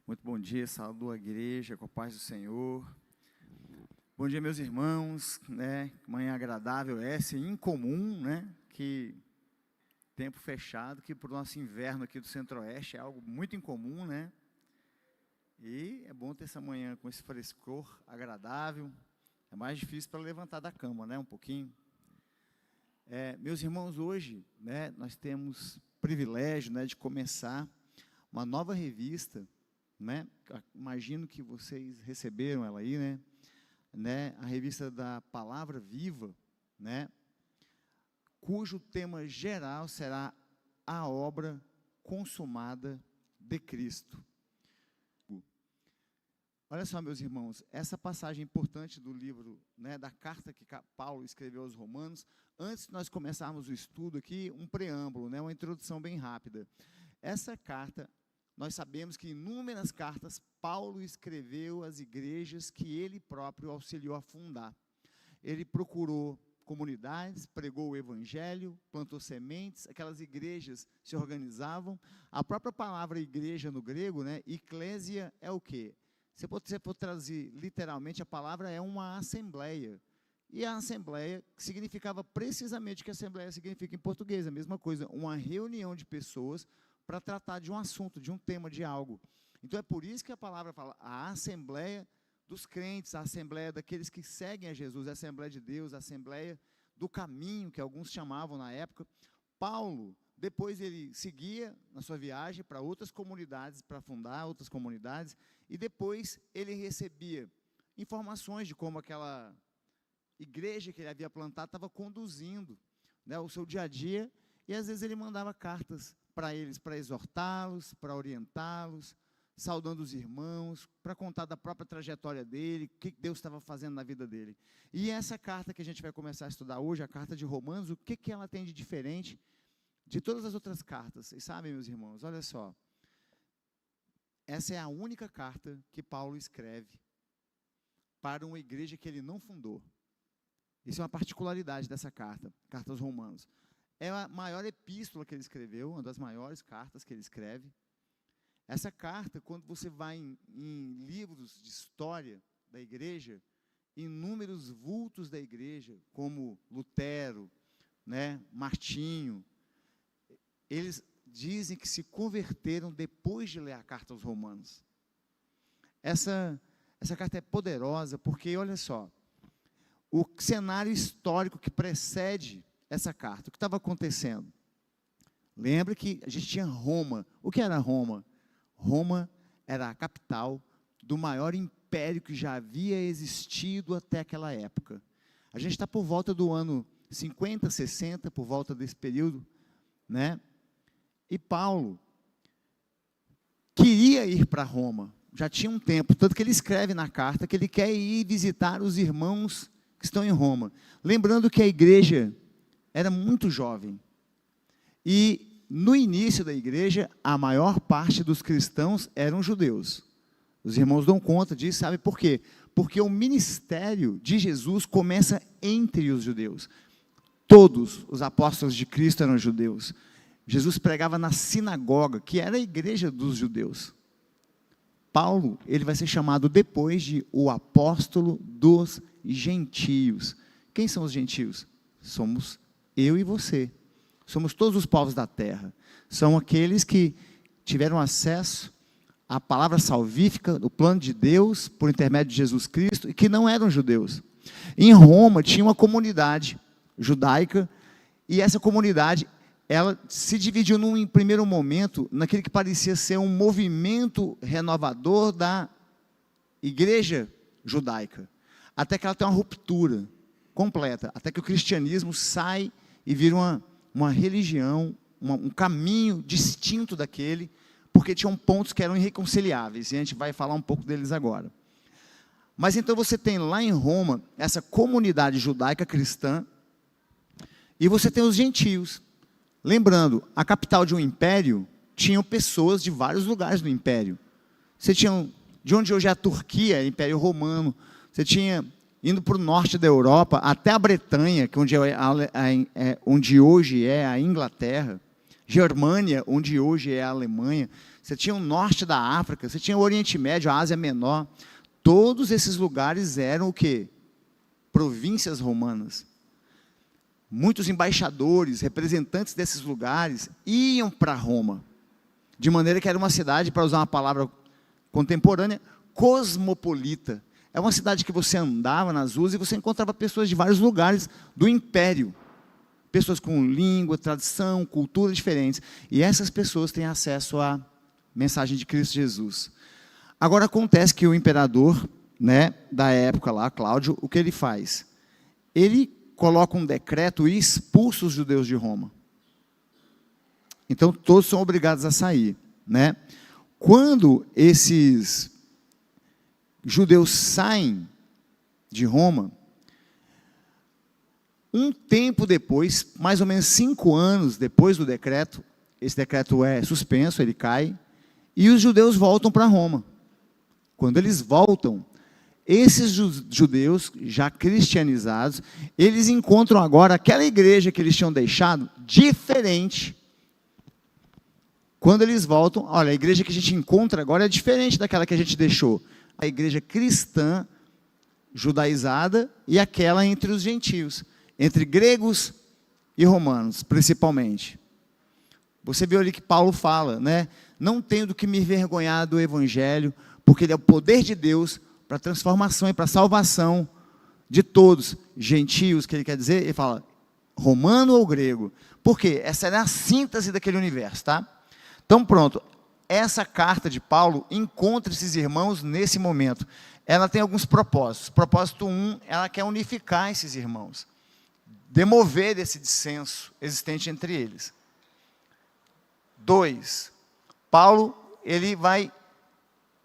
Muito bom dia, saúdo a igreja, com a paz do Senhor. Bom dia, meus irmãos, né? Manhã agradável essa, incomum, né? Que tempo fechado, que para o nosso inverno aqui do Centro-Oeste é algo muito incomum, né? E é bom ter essa manhã com esse frescor agradável. É mais difícil para levantar da cama, né? Um pouquinho. Meus irmãos, hoje, né? Nós temos o privilégio, né? De começar uma nova revista, né? Imagino que vocês receberam ela aí, né? A revista da Palavra Viva, né? Cujo tema geral será a obra consumada de Cristo. Olha só, meus irmãos, essa passagem importante do livro, né, da carta que Paulo escreveu aos Romanos. Antes de nós começarmos o estudo aqui, um preâmbulo, né, uma introdução bem rápida. Essa carta, nós sabemos que inúmeras cartas Paulo escreveu às igrejas que ele próprio auxiliou a fundar. Ele procurou comunidades, pregou o evangelho, plantou sementes, aquelas igrejas se organizavam. A própria palavra igreja no grego, né, eclésia, é o quê? Se você for traduzir literalmente, a palavra é uma assembleia. E a assembleia significava precisamente o que a assembleia significa em português, a mesma coisa, uma reunião de pessoas para tratar de um assunto, de um tema, de algo. Então é por isso que a palavra fala, a assembleia dos crentes, a assembleia daqueles que seguem a Jesus, a assembleia de Deus, a assembleia do caminho, que alguns chamavam na época. Paulo, depois ele seguia na sua viagem para outras comunidades, para fundar outras comunidades, e depois ele recebia informações de como aquela igreja que ele havia plantado estava conduzindo, né, o seu dia a dia, e às vezes ele mandava cartas para eles, para exortá-los, para orientá-los, saudando os irmãos, para contar da própria trajetória dele, o que Deus estava fazendo na vida dele. E essa carta que a gente vai começar a estudar hoje, a carta de Romanos, o que ela tem de diferente de todas as outras cartas? Vocês sabem, meus irmãos, olha só, essa é a única carta que Paulo escreve para uma igreja que ele não fundou. Isso é uma particularidade dessa carta, carta aos Romanos. É a maior epístola que ele escreveu, uma das maiores cartas que ele escreve. Essa carta, quando você vai em livros de história da igreja, inúmeros vultos da igreja, como Lutero, né, Martinho, eles dizem que se converteram depois de ler a carta aos Romanos. Essa carta é poderosa porque, olha só, o cenário histórico que precede essa carta, o que estava acontecendo? Lembra que a gente tinha Roma. O que era Roma? Roma era a capital do maior império que já havia existido até aquela época. A gente está por volta do ano 50, 60, por volta desse período, né? E Paulo queria ir para Roma, já tinha um tempo, tanto que ele escreve na carta que ele quer ir visitar os irmãos que estão em Roma. Lembrando que a igreja era muito jovem. E no início da igreja, a maior parte dos cristãos eram judeus. Os irmãos dão conta disso, sabe por quê? Porque o ministério de Jesus começa entre os judeus. Todos os apóstolos de Cristo eram judeus. Jesus pregava na sinagoga, que era a igreja dos judeus. Paulo, ele vai ser chamado depois de o apóstolo dos gentios. Quem são os gentios? Somos eu e você. Somos todos os povos da terra. São aqueles que tiveram acesso à palavra salvífica, do plano de Deus, por intermédio de Jesus Cristo, e que não eram judeus. Em Roma tinha uma comunidade judaica, e essa comunidade, ela se dividiu em primeiro momento, naquele que parecia ser um movimento renovador da igreja judaica, até que ela tem uma ruptura completa, até que o cristianismo sai e vira uma religião, um caminho distinto daquele, porque tinham pontos que eram irreconciliáveis, e a gente vai falar um pouco deles agora. Mas então você tem lá em Roma, essa comunidade judaica cristã, e você tem os gentios. Lembrando, a capital de um império, tinham pessoas de vários lugares do império. Você tinha, de onde hoje é a Turquia, Império Romano, você tinha, indo para o norte da Europa, até a Bretanha, que onde hoje é a Inglaterra, Germânia, onde hoje é a Alemanha, você tinha o norte da África, você tinha o Oriente Médio, a Ásia Menor. Todos esses lugares eram o quê? Províncias romanas. Muitos embaixadores, representantes desses lugares, iam para Roma. De maneira que era uma cidade, para usar uma palavra contemporânea, cosmopolita. É uma cidade que você andava nas ruas e você encontrava pessoas de vários lugares do império. Pessoas com língua, tradição, cultura diferentes. E essas pessoas têm acesso à mensagem de Cristo Jesus. Agora acontece que o imperador, né, da época lá, Cláudio, o que ele faz? Ele coloca um decreto e expulsa os judeus de Roma. Então todos são obrigados a sair, né? Quando esses judeus saem de Roma, um tempo depois, mais ou menos 5 anos depois do decreto, esse decreto é suspenso, ele cai, e os judeus voltam para Roma. Quando eles voltam, esses judeus, já cristianizados, eles encontram agora aquela igreja que eles tinham deixado diferente. Quando eles voltam, olha, a igreja que a gente encontra agora é diferente daquela que a gente deixou. A igreja cristã, judaizada, e aquela entre os gentios, entre gregos e romanos, principalmente. Você viu ali que Paulo fala, né? Não tenho do que me envergonhar do evangelho, porque ele é o poder de Deus para a transformação e para a salvação de todos, gentios, que ele quer dizer, ele fala, romano ou grego. Por quê? Essa era a síntese daquele universo, tá? Então pronto, essa carta de Paulo encontra esses irmãos nesse momento. Ela tem alguns propósitos. Propósito 1, ela quer unificar esses irmãos, demover esse dissenso existente entre eles. 2, Paulo, ele vai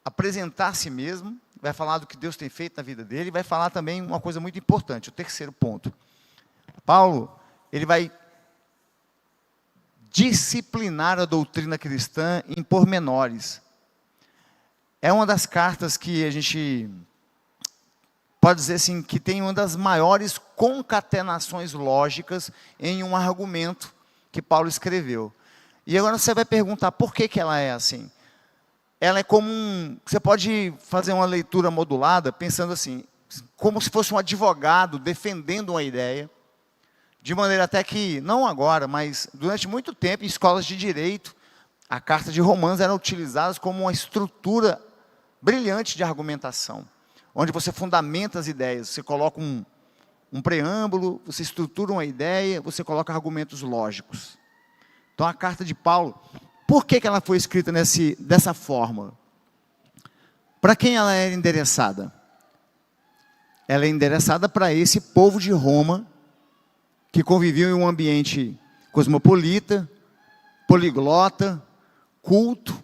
apresentar a si mesmo, vai falar do que Deus tem feito na vida dele, e vai falar também uma coisa muito importante, o terceiro ponto. Paulo, ele vai disciplinar a doutrina cristã em pormenores. É uma das cartas que a gente pode dizer assim, que tem uma das maiores concatenações lógicas em um argumento que Paulo escreveu. E agora você vai perguntar, por que ela é assim? Ela é como você pode fazer uma leitura modulada, pensando assim, como se fosse um advogado defendendo uma ideia, de maneira até que, não agora, mas durante muito tempo, em escolas de direito, a carta de Romanos era utilizada como uma estrutura brilhante de argumentação, onde você fundamenta as ideias, você coloca um preâmbulo, você estrutura uma ideia, você coloca argumentos lógicos. Então a carta de Paulo, por que ela foi escrita dessa forma? Para quem ela era endereçada? Ela é endereçada para esse povo de Roma, que convivia em um ambiente cosmopolita, poliglota, culto,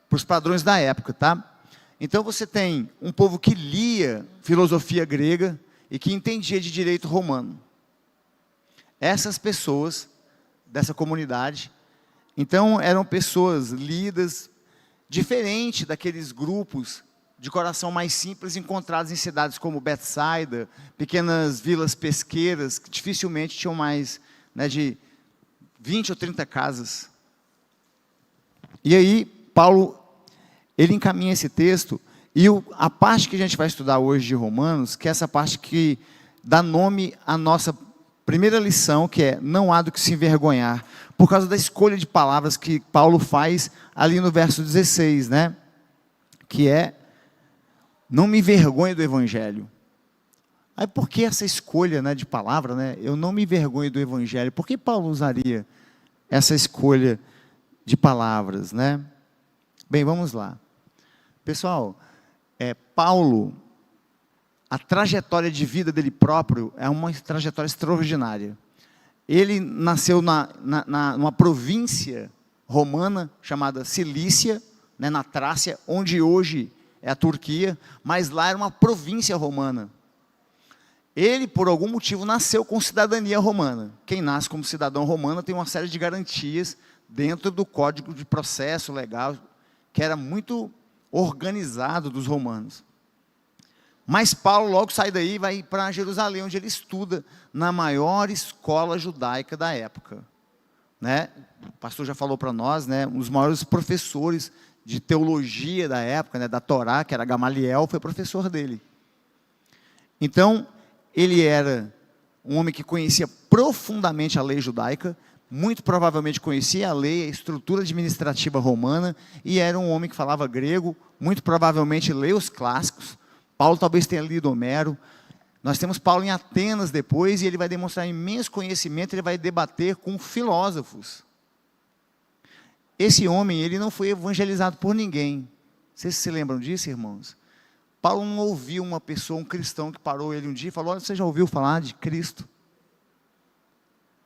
para os padrões da época, tá? Então você tem um povo que lia filosofia grega e que entendia de direito romano. Essas pessoas dessa comunidade, então eram pessoas lidas, diferente daqueles grupos de coração mais simples encontrados em cidades como Betsaida, pequenas vilas pesqueiras, que dificilmente tinham mais, né, de 20 ou 30 casas. E aí, Paulo, ele encaminha esse texto, e a parte que a gente vai estudar hoje de Romanos, que é essa parte que dá nome à nossa primeira lição, que é, não há do que se envergonhar, por causa da escolha de palavras que Paulo faz ali no verso 16, né? Que é, não me envergonhe do evangelho. Aí por que essa escolha, né, de palavra, né? Eu não me envergonho do evangelho. Por que Paulo usaria essa escolha de palavras, né? Bem, vamos lá. Pessoal, Paulo, a trajetória de vida dele próprio é uma trajetória extraordinária. Ele nasceu numa província romana chamada Cilícia, né, na Trácia, onde hoje é a Turquia, mas lá era uma província romana. Ele, por algum motivo, nasceu com cidadania romana. Quem nasce como cidadão romano tem uma série de garantias dentro do código de processo legal, que era muito organizado dos romanos. Mas Paulo logo sai daí e vai para Jerusalém, onde ele estuda na maior escola judaica da época. né? O pastor já falou para nós, né? Um dos maiores professores de teologia da época, né? Da Torá, que era Gamaliel, foi professor dele. Então, ele era um homem que conhecia profundamente a lei judaica, muito provavelmente conhecia a lei, a estrutura administrativa romana, e era um homem que falava grego, muito provavelmente leu os clássicos. Paulo talvez tenha lido Homero. Nós temos Paulo em Atenas depois, e ele vai demonstrar imenso conhecimento, ele vai debater com filósofos. Esse homem, ele não foi evangelizado por ninguém. Vocês se lembram disso, irmãos? Paulo não ouviu uma pessoa, um cristão, que parou ele um dia e falou: olha, você já ouviu falar de Cristo?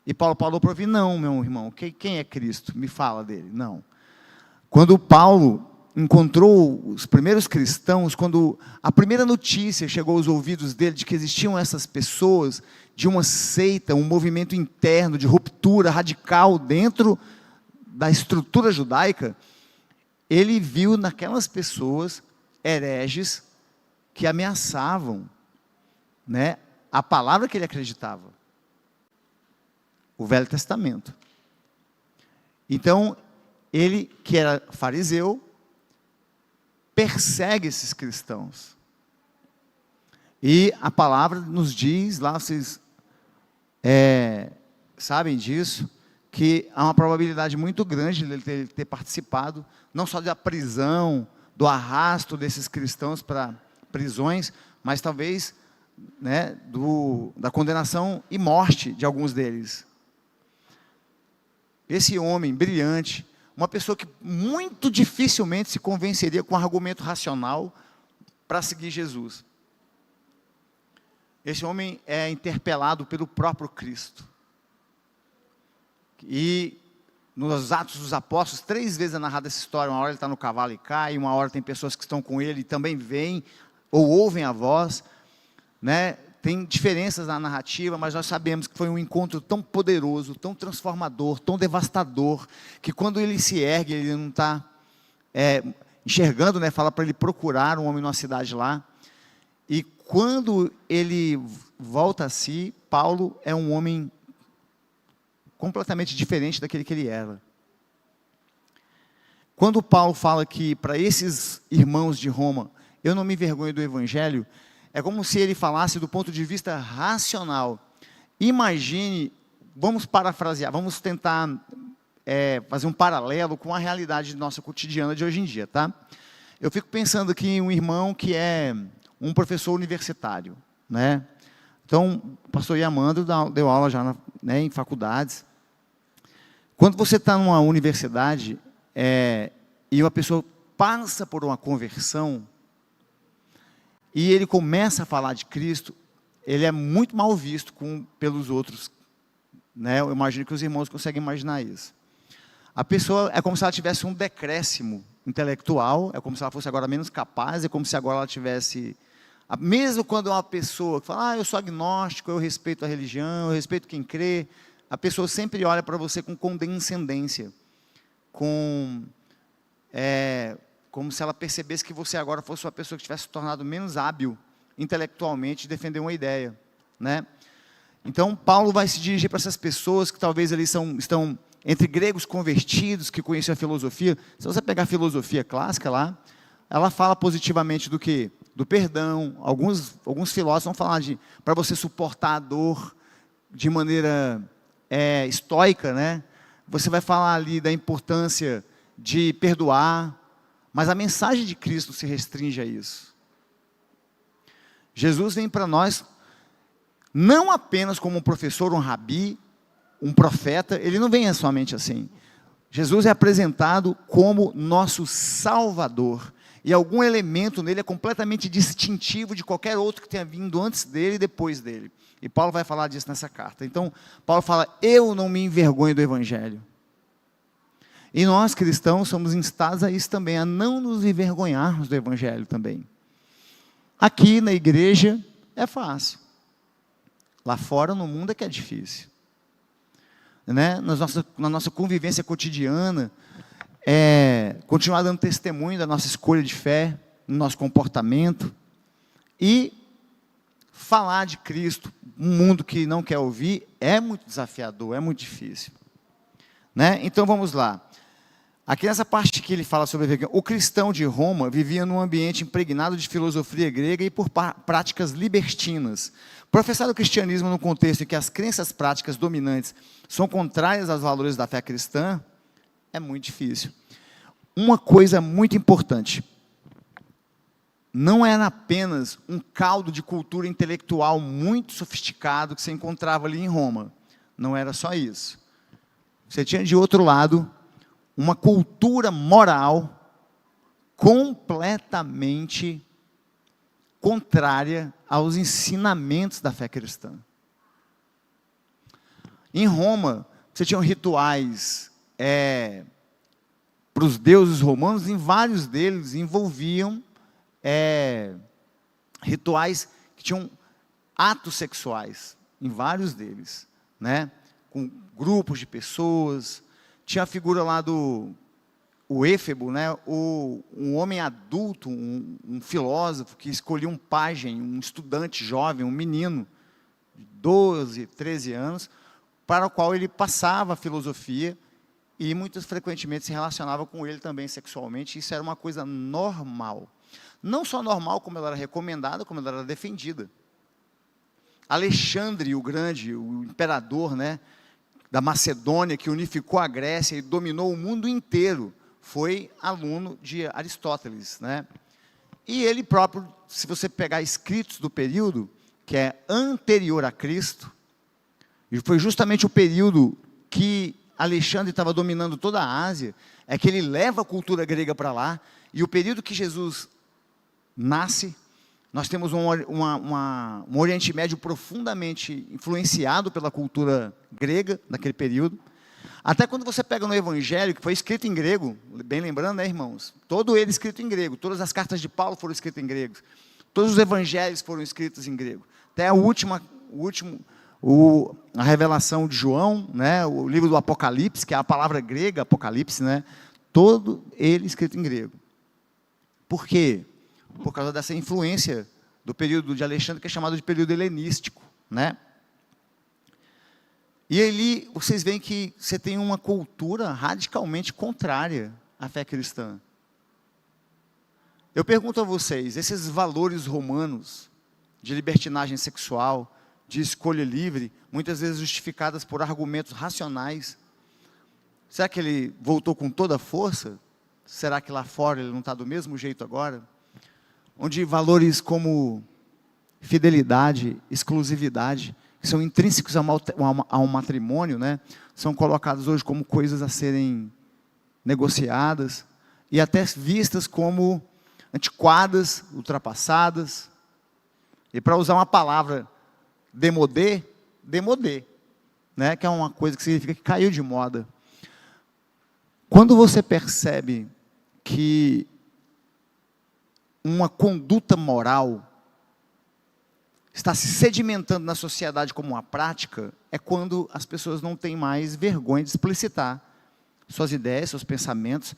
E Paulo falou para ouvir: não, meu irmão, quem é Cristo? Me fala dele. Não. Quando Paulo encontrou os primeiros cristãos, quando a primeira notícia chegou aos ouvidos dele de que existiam essas pessoas, de uma seita, um movimento interno de ruptura radical dentro da estrutura judaica, ele viu naquelas pessoas hereges que ameaçavam, né, a palavra que ele acreditava, o Velho Testamento. Então, ele, que era fariseu, persegue esses cristãos. E a palavra nos diz, lá vocês sabem disso, que há uma probabilidade muito grande de ele ter participado, não só da prisão, do arrasto desses cristãos para prisões, mas talvez, né, da condenação e morte de alguns deles. Esse homem brilhante, uma pessoa que muito dificilmente se convenceria com um argumento racional para seguir Jesus. Esse homem é interpelado pelo próprio Cristo. E nos Atos dos Apóstolos, 3 vezes é narrada essa história. Uma hora ele está no cavalo e cai, uma hora tem pessoas que estão com ele e também veem ou ouvem a voz, né? Tem diferenças na narrativa, mas nós sabemos que foi um encontro tão poderoso, tão transformador, tão devastador, que quando ele se ergue, ele não está enxergando, né? Fala para ele procurar um homem numa cidade lá. E quando ele volta a si, Paulo é um homem completamente diferente daquele que ele era. Quando Paulo fala que para esses irmãos de Roma, eu não me envergonho do Evangelho, é como se ele falasse do ponto de vista racional. Imagine, vamos parafrasear, vamos tentar fazer um paralelo com a realidade nossa cotidiana de hoje em dia, tá? Eu fico pensando aqui em um irmão que é um professor universitário, né? Então, o pastor Yamando deu aula já em faculdades. Quando você está numa universidade e uma pessoa passa por uma conversão e ele começa a falar de Cristo, ele é muito mal visto pelos outros, né? Eu imagino que os irmãos conseguem imaginar isso. A pessoa é como se ela tivesse um decréscimo intelectual, é como se ela fosse agora menos capaz, é como se agora ela tivesse... Mesmo quando é uma pessoa que fala: eu sou agnóstico, eu respeito a religião, eu respeito quem crê, a pessoa sempre olha para você com condescendência, como se ela percebesse que você agora fosse uma pessoa que tivesse se tornado menos hábil intelectualmente de defender uma ideia, né? Então, Paulo vai se dirigir para essas pessoas que talvez eles estão entre gregos convertidos, que conheciam a filosofia. Se você pegar a filosofia clássica lá, ela fala positivamente do quê? Do perdão. Alguns filósofos vão falar para você suportar a dor de maneira estoica, né? Você vai falar ali da importância de perdoar, mas a mensagem de Cristo se restringe a isso. Jesus vem para nós não apenas como um professor, um rabi, um profeta, ele não vem somente assim. Jesus é apresentado como nosso Salvador, e algum elemento nele é completamente distintivo de qualquer outro que tenha vindo antes dele e depois dele. E Paulo vai falar disso nessa carta. Então, Paulo fala: eu não me envergonho do Evangelho. E nós, cristãos, somos instados a isso também, a não nos envergonharmos do Evangelho também. Aqui na igreja é fácil. Lá fora, no mundo, é que é difícil. Né? Na nossa convivência cotidiana, continuar dando testemunho da nossa escolha de fé, no nosso comportamento, e falar de Cristo, um mundo que não quer ouvir, é muito desafiador, é muito difícil. né? Então, vamos lá. Aqui nessa parte que ele fala sobre o cristão de Roma vivia num ambiente impregnado de filosofia grega e por práticas libertinas. Professar o cristianismo no contexto em que as crenças práticas dominantes são contrárias aos valores da fé cristã é muito difícil. Uma coisa muito importante: não era apenas um caldo de cultura intelectual muito sofisticado que você encontrava ali em Roma. Não era só isso. Você tinha, de outro lado, uma cultura moral completamente contrária aos ensinamentos da fé cristã. Em Roma, você tinha rituais para os deuses romanos, e vários deles envolviam rituais que tinham atos sexuais, em vários deles, né? Com grupos de pessoas. Tinha a figura lá do Éfebo, né? Um homem adulto, um filósofo, que escolhia um pajem, um estudante jovem, um menino, de 12, 13 anos, para o qual ele passava a filosofia, e muitas frequentemente se relacionava com ele também sexualmente. Isso era uma coisa normal. Não só normal, como ela era recomendada, como ela era defendida. Alexandre o Grande, o imperador, né, da Macedônia, que unificou a Grécia e dominou o mundo inteiro, foi aluno de Aristóteles, né? E ele próprio, se você pegar escritos do período, que é anterior a Cristo, e foi justamente o período que Alexandre estava dominando toda a Ásia, é que ele leva a cultura grega para lá, e o período que Jesus nasce, nós temos um Oriente Médio profundamente influenciado pela cultura grega, naquele período. Até quando você pega no Evangelho, que foi escrito em grego, bem lembrando, né, irmãos? Todo ele escrito em grego, todas as cartas de Paulo foram escritas em grego, todos os evangelhos foram escritos em grego. Até a revelação de João, né, o livro do Apocalipse, que é a palavra grega, Apocalipse, né, todo ele escrito em grego. Por quê? Por causa dessa influência do período de Alexandre, que é chamado de período helenístico, né? E ali vocês veem que você tem uma cultura radicalmente contrária à fé cristã. Eu pergunto a vocês, esses valores romanos de libertinagem sexual, de escolha livre, muitas vezes justificadas por argumentos racionais, será que ele voltou com toda a força? Será que lá fora ele não está do mesmo jeito agora? Onde valores como fidelidade, exclusividade, que são intrínsecos ao matrimônio, né, são colocados hoje como coisas a serem negociadas, e até vistas como antiquadas, ultrapassadas, e para usar uma palavra demodé, né, que é uma coisa que significa que caiu de moda. Quando você percebe que uma conduta moral está se sedimentando na sociedade como uma prática, é quando as pessoas não têm mais vergonha de explicitar suas ideias, seus pensamentos.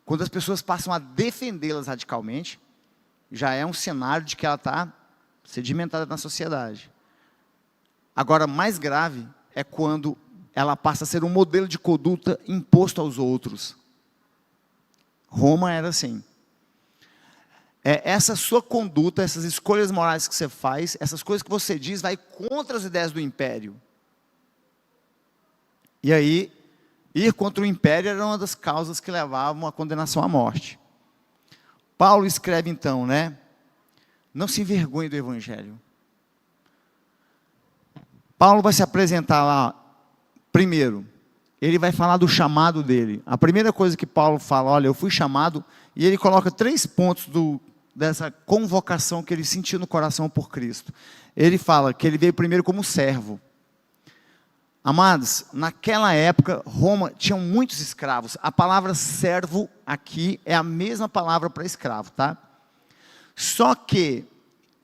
Quando as pessoas passam a defendê-las radicalmente, já é um cenário de que ela está sedimentada na sociedade. Agora, mais grave é quando ela passa a ser um modelo de conduta imposto aos outros. Roma era assim. Essa sua conduta, essas escolhas morais que você faz, essas coisas que você diz, vai contra as ideias do império. E aí, ir contra o império era uma das causas que levavam à condenação à morte. Paulo escreve então, né? Não se envergonhe do Evangelho. Paulo vai se apresentar lá, primeiro, ele vai falar do chamado dele. A primeira coisa que Paulo fala, olha, eu fui chamado, e ele coloca 3 pontos dessa convocação que ele sentiu no coração por Cristo. Ele fala que ele veio primeiro como servo. Amados, naquela época, Roma tinha muitos escravos. A palavra servo aqui é a mesma palavra para escravo, tá? Só que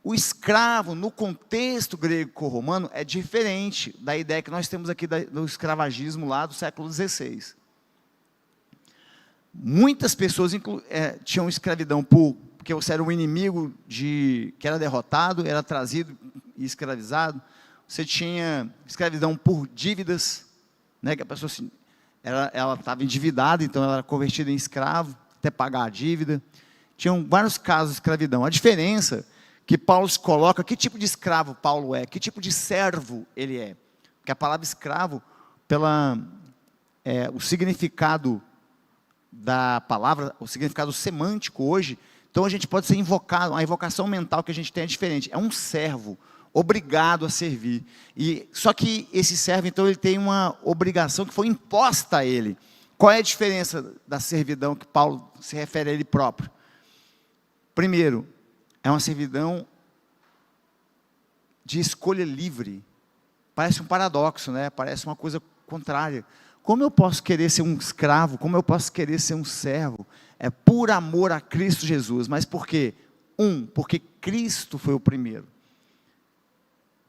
o escravo, no contexto grego-romano, é diferente da ideia que nós temos aqui do escravagismo lá do século XVI. Muitas pessoas tinham escravidão porque você era um inimigo que era derrotado, era trazido e escravizado. Você tinha escravidão por dívidas, né, que a pessoa ela estava endividada, então ela era convertida em escravo, até pagar a dívida. Tinham vários casos de escravidão. A diferença que Paulo se coloca, que tipo de escravo Paulo é, que tipo de servo ele é. Porque a palavra escravo, o significado da palavra, o significado semântico hoje, então a gente pode ser invocado, a invocação mental que a gente tem é diferente, é um servo, obrigado a servir. Só que esse servo, então, ele tem uma obrigação que foi imposta a ele. Qual é a diferença da servidão que Paulo se refere a ele próprio? Primeiro, é uma servidão de escolha livre. Parece um paradoxo, né? Parece uma coisa contrária. Como eu posso querer ser um escravo? Como eu posso querer ser um servo? É por amor a Cristo Jesus. Mas por quê? Porque Cristo foi o primeiro.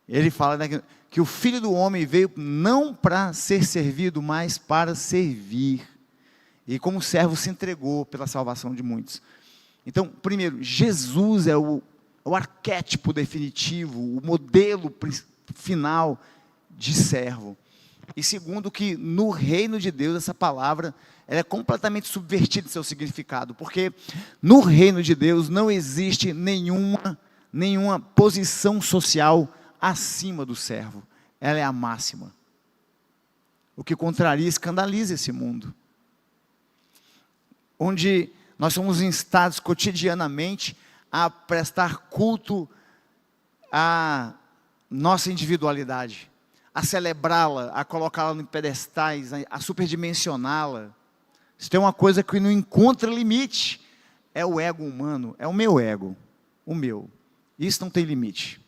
Ele fala, né, que o Filho do Homem veio não para ser servido, mas para servir. E como servo se entregou pela salvação de muitos. Então, primeiro, Jesus é o arquétipo definitivo, o modelo final de servo. E segundo, que no reino de Deus, essa palavra ela é completamente subvertida em seu significado, porque no reino de Deus não existe nenhuma posição social acima do servo. Ela é a máxima. O que contraria e escandaliza esse mundo. Onde nós somos instados cotidianamente a prestar culto à nossa individualidade, a celebrá-la, a colocá-la em pedestais, a superdimensioná-la. Se tem uma coisa que não encontra limite, é o ego humano, é o meu ego, o meu. Isso não tem limite.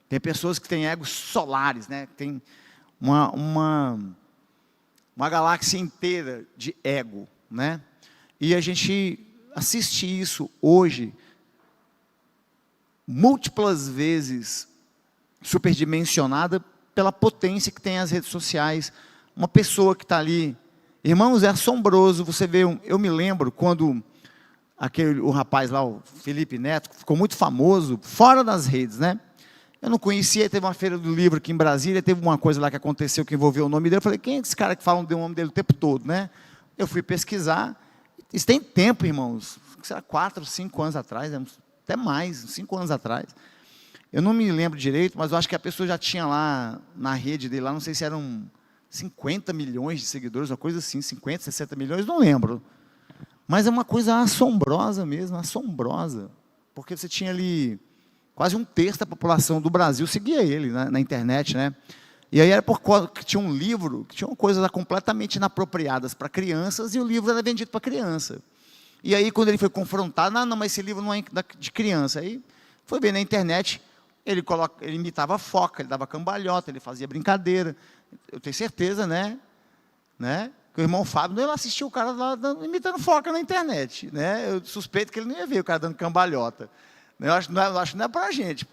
Tem pessoas que têm egos solares, né? Tem uma galáxia inteira de ego, né? E a gente assiste isso hoje, múltiplas vezes, superdimensionada pela potência que tem as redes sociais. Uma pessoa que está ali, irmãos, é assombroso, você vê, eu me lembro quando o rapaz lá, o Felipe Neto, ficou muito famoso, fora das redes, né? Eu não conhecia, teve uma feira do livro aqui em Brasília, teve uma coisa lá que aconteceu que envolveu o nome dele, eu falei, quem é esse cara que fala o nome dele o tempo todo, né? Eu fui pesquisar, isso tem tempo, irmãos, será 4, 5 anos atrás, até mais, 5 anos atrás, eu não me lembro direito, mas eu acho que a pessoa já tinha lá, na rede dele, lá, não sei se eram 50 milhões de seguidores, uma coisa assim, 50, 60 milhões, não lembro, mas é uma coisa assombrosa mesmo, assombrosa, porque você tinha ali, quase 1/3 da população do Brasil seguia ele, né, na internet, né, e aí era porque tinha um livro, que tinha coisas completamente inapropriadas para crianças, e o livro era vendido para criança. E aí, quando ele foi confrontado, não, mas esse livro não é de criança. Aí, foi ver na internet, ele imitava a foca, ele dava cambalhota, ele fazia brincadeira. Eu tenho certeza, né, que o irmão Fábio não assistiu o cara lá imitando foca na internet. Né? Eu suspeito que ele não ia ver o cara dando cambalhota. Eu acho que não é para a gente.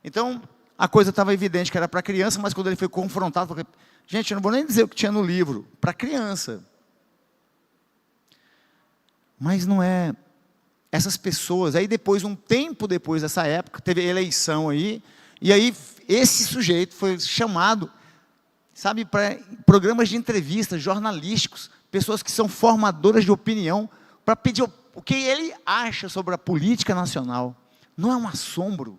Então, a coisa estava evidente que era para criança, mas quando ele foi confrontado, falei, gente, eu não vou nem dizer o que tinha no livro, para criança. Mas não é. Essas pessoas, aí depois, um tempo depois dessa época, teve eleição aí, e aí esse sujeito foi chamado, sabe, para programas de entrevistas jornalísticos, pessoas que são formadoras de opinião, para pedir o que ele acha sobre a política nacional. Não é um assombro?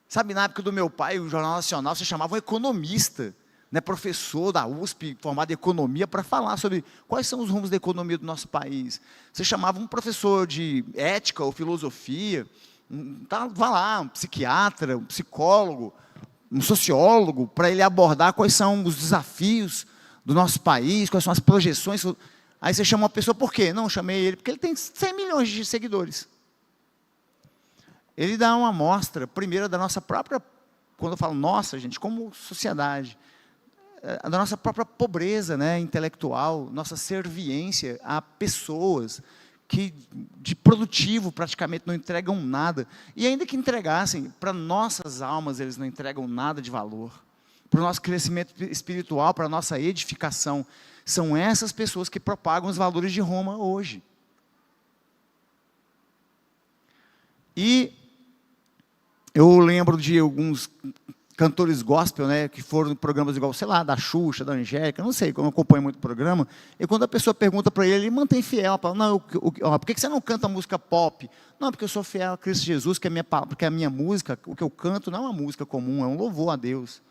Sabe, na época do meu pai, o Jornal Nacional, se chamava um economista, né, professor da USP, formado em economia, para falar sobre quais são os rumos da economia do nosso país. Você chamava um professor de ética ou filosofia, vá lá, um psiquiatra, um psicólogo, um sociólogo, para ele abordar quais são os desafios do nosso país, quais são as projeções. Aí você chama uma pessoa, por quê? Não, eu chamei ele porque ele tem 100 milhões de seguidores. Ele dá uma amostra, primeiro, da nossa própria, quando eu falo nossa, gente, como sociedade, da nossa própria pobreza, né, intelectual, nossa serviência a pessoas que, de produtivo, praticamente não entregam nada. E ainda que entregassem, para nossas almas, eles não entregam nada de valor. Para o nosso crescimento espiritual, para a nossa edificação. São essas pessoas que propagam os valores de Roma hoje. E eu lembro de alguns cantores gospel, né, que foram em programas igual, sei lá, da Xuxa, da Angélica, não sei, como eu acompanho muito o programa, e quando a pessoa pergunta para ele mantém fiel, fala, não, por que você não canta música pop? Não, porque eu sou fiel a Cristo Jesus, porque a minha música, o que eu canto não é uma música comum, é um louvor a Deus.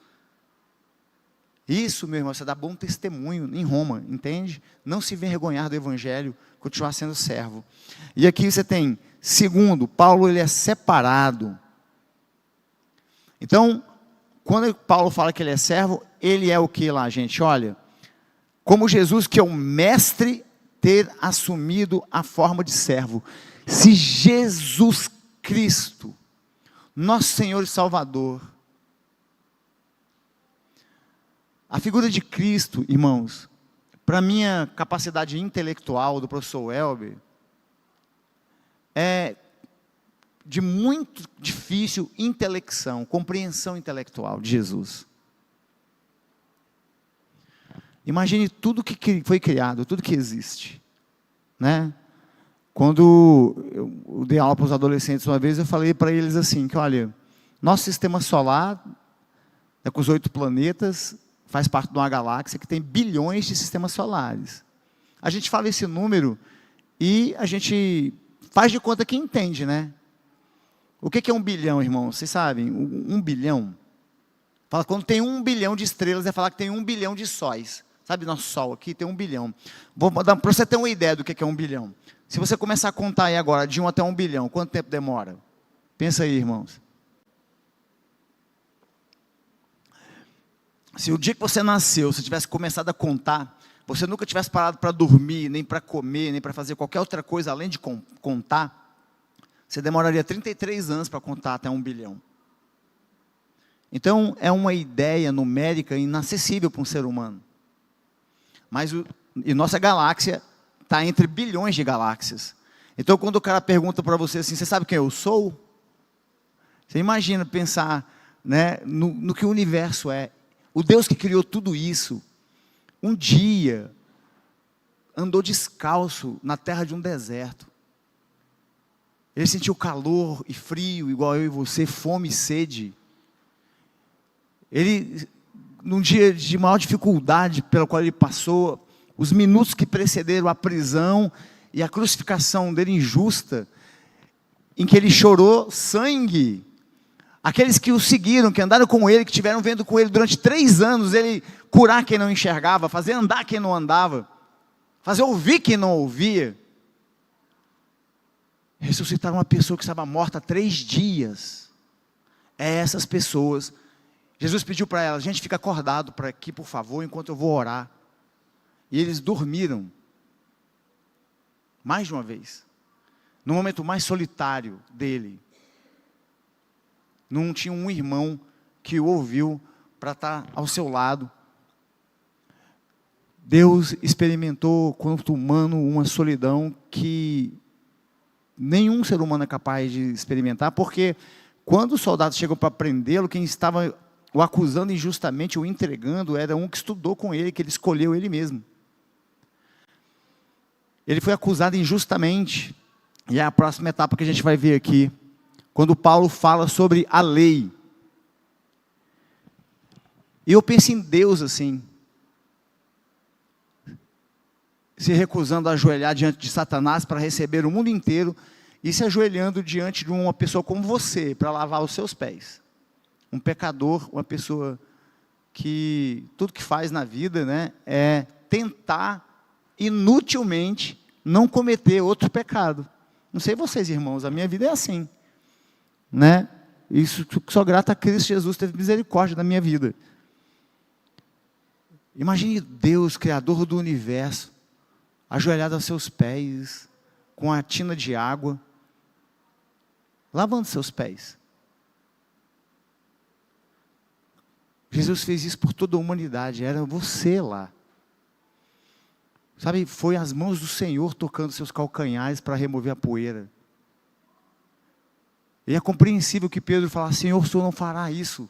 Isso, meu irmão, você dá bom testemunho em Roma, entende? Não se envergonhar do Evangelho, continuar sendo servo. E aqui você tem, segundo, Paulo ele é separado. Então, quando Paulo fala que ele é servo, ele é o que lá, gente? Olha, como Jesus, que é o mestre, ter assumido a forma de servo. Se Jesus Cristo, nosso Senhor e Salvador, a figura de Cristo, irmãos, para minha capacidade intelectual do professor Welber, é de muito difícil compreensão intelectual de Jesus. Imagine tudo que foi criado, tudo que existe, né? Quando eu dei aula para os adolescentes uma vez, eu falei para eles assim, que olha, nosso sistema solar, com os 8 planetas, faz parte de uma galáxia que tem bilhões de sistemas solares. A gente fala esse número e a gente faz de conta que entende, né? O que é 1 bilhão, irmão? Vocês sabem? 1 bilhão. Fala, quando tem 1 bilhão de estrelas, é falar que tem 1 bilhão de sóis. Sabe, nosso Sol aqui tem 1 bilhão. Vou dar para você ter uma ideia do que é 1 bilhão. Se você começar a contar aí agora, de 1 até 1 bilhão, quanto tempo demora? Pensa aí, irmãos. Se o dia que você nasceu, você tivesse começado a contar, você nunca tivesse parado para dormir, nem para comer, nem para fazer qualquer outra coisa além de contar, você demoraria 33 anos para contar até 1 bilhão. Então, é uma ideia numérica inacessível para um ser humano. E nossa galáxia está entre bilhões de galáxias. Então, quando o cara pergunta para você assim, você sabe quem eu sou? Você imagina pensar, né, no que o universo é. O Deus que criou tudo isso, um dia, andou descalço na terra de um deserto. Ele sentiu calor e frio, igual eu e você, fome e sede. Ele, num dia de maior dificuldade pela qual ele passou, os minutos que precederam a prisão e a crucificação dele injusta, em que ele chorou sangue. Aqueles que o seguiram, que andaram com ele, que estiveram vendo com ele durante 3 anos, ele curar quem não enxergava, fazer andar quem não andava, fazer ouvir quem não ouvia. Ressuscitar uma pessoa que estava morta há 3 dias. É essas pessoas. Jesus pediu para elas, gente, fica acordado para aqui, por favor, enquanto eu vou orar. E eles dormiram. Mais de uma vez. No momento mais solitário dele. Não tinha um irmão que o ouviu para estar ao seu lado. Deus experimentou, quanto humano, uma solidão que nenhum ser humano é capaz de experimentar, porque quando os soldados chegam para prendê-lo, quem estava o acusando injustamente, o entregando, era um que estudou com ele, que ele escolheu ele mesmo. Ele foi acusado injustamente, e é a próxima etapa que a gente vai ver aqui, quando Paulo fala sobre a lei. E eu penso em Deus assim, se recusando a ajoelhar diante de Satanás para receber o mundo inteiro, e se ajoelhando diante de uma pessoa como você, para lavar os seus pés. Um pecador, uma pessoa que tudo que faz na vida, né, é tentar inutilmente não cometer outro pecado. Não sei vocês, irmãos, a minha vida é assim, né? Isso só grato a Cristo Jesus teve misericórdia da minha vida. Imagine Deus, Criador do universo, ajoelhado aos seus pés, com a tina de água, lavando seus pés. Jesus fez isso por toda a humanidade, era você lá. Sabe, foi as mãos do Senhor tocando seus calcanhares para remover a poeira. E é compreensível que Pedro falasse, Senhor, o Senhor não fará isso.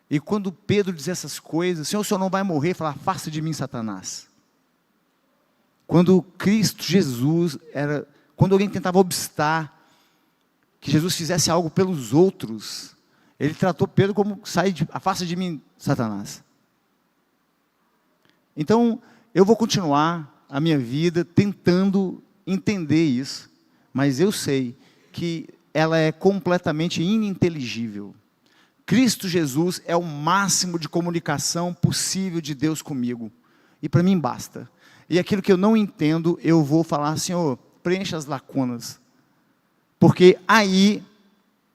E quando Pedro diz essas coisas, Senhor, o Senhor não vai morrer, fala, afasta de mim, Satanás. Quando Cristo Jesus quando alguém tentava obstar que Jesus fizesse algo pelos outros, Ele tratou Pedro como, afasta de mim, Satanás. Então, eu vou continuar a minha vida tentando entender isso, mas eu sei que ela é completamente ininteligível. Cristo Jesus é o máximo de comunicação possível de Deus comigo, e para mim basta. E aquilo que eu não entendo, eu vou falar: Senhor, preencha as lacunas, porque aí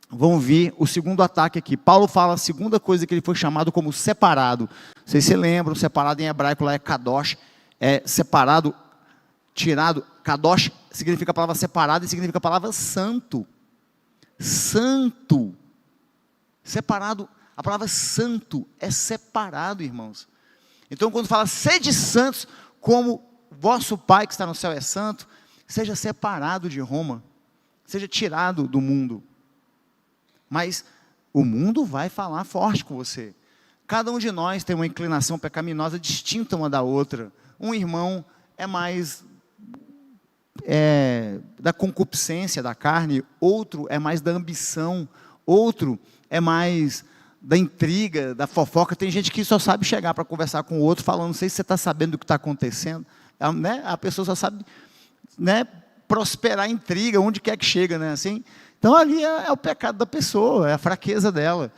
vão vir o segundo ataque aqui. Paulo fala a segunda coisa, que ele foi chamado como separado. Vocês se lembram, separado em hebraico lá é kadosh, é separado, tirado. Kadosh significa a palavra separado e significa a palavra santo. Santo. Separado, a palavra santo é separado, irmãos. Então, quando fala sede santos, como vosso Pai que está no céu é santo, seja separado de Roma, seja tirado do mundo. Mas o mundo vai falar forte com você. Cada um de nós tem uma inclinação pecaminosa distinta uma da outra. Um irmão é mais da concupiscência da carne, outro é mais da ambição, outro é mais da intriga, da fofoca. Tem gente que só sabe chegar para conversar com o outro, falando: não sei se você está sabendo do que está acontecendo. A pessoa só sabe, prosperar a intriga, onde quer que chega, assim. Então, ali é o pecado da pessoa, é a fraqueza dela.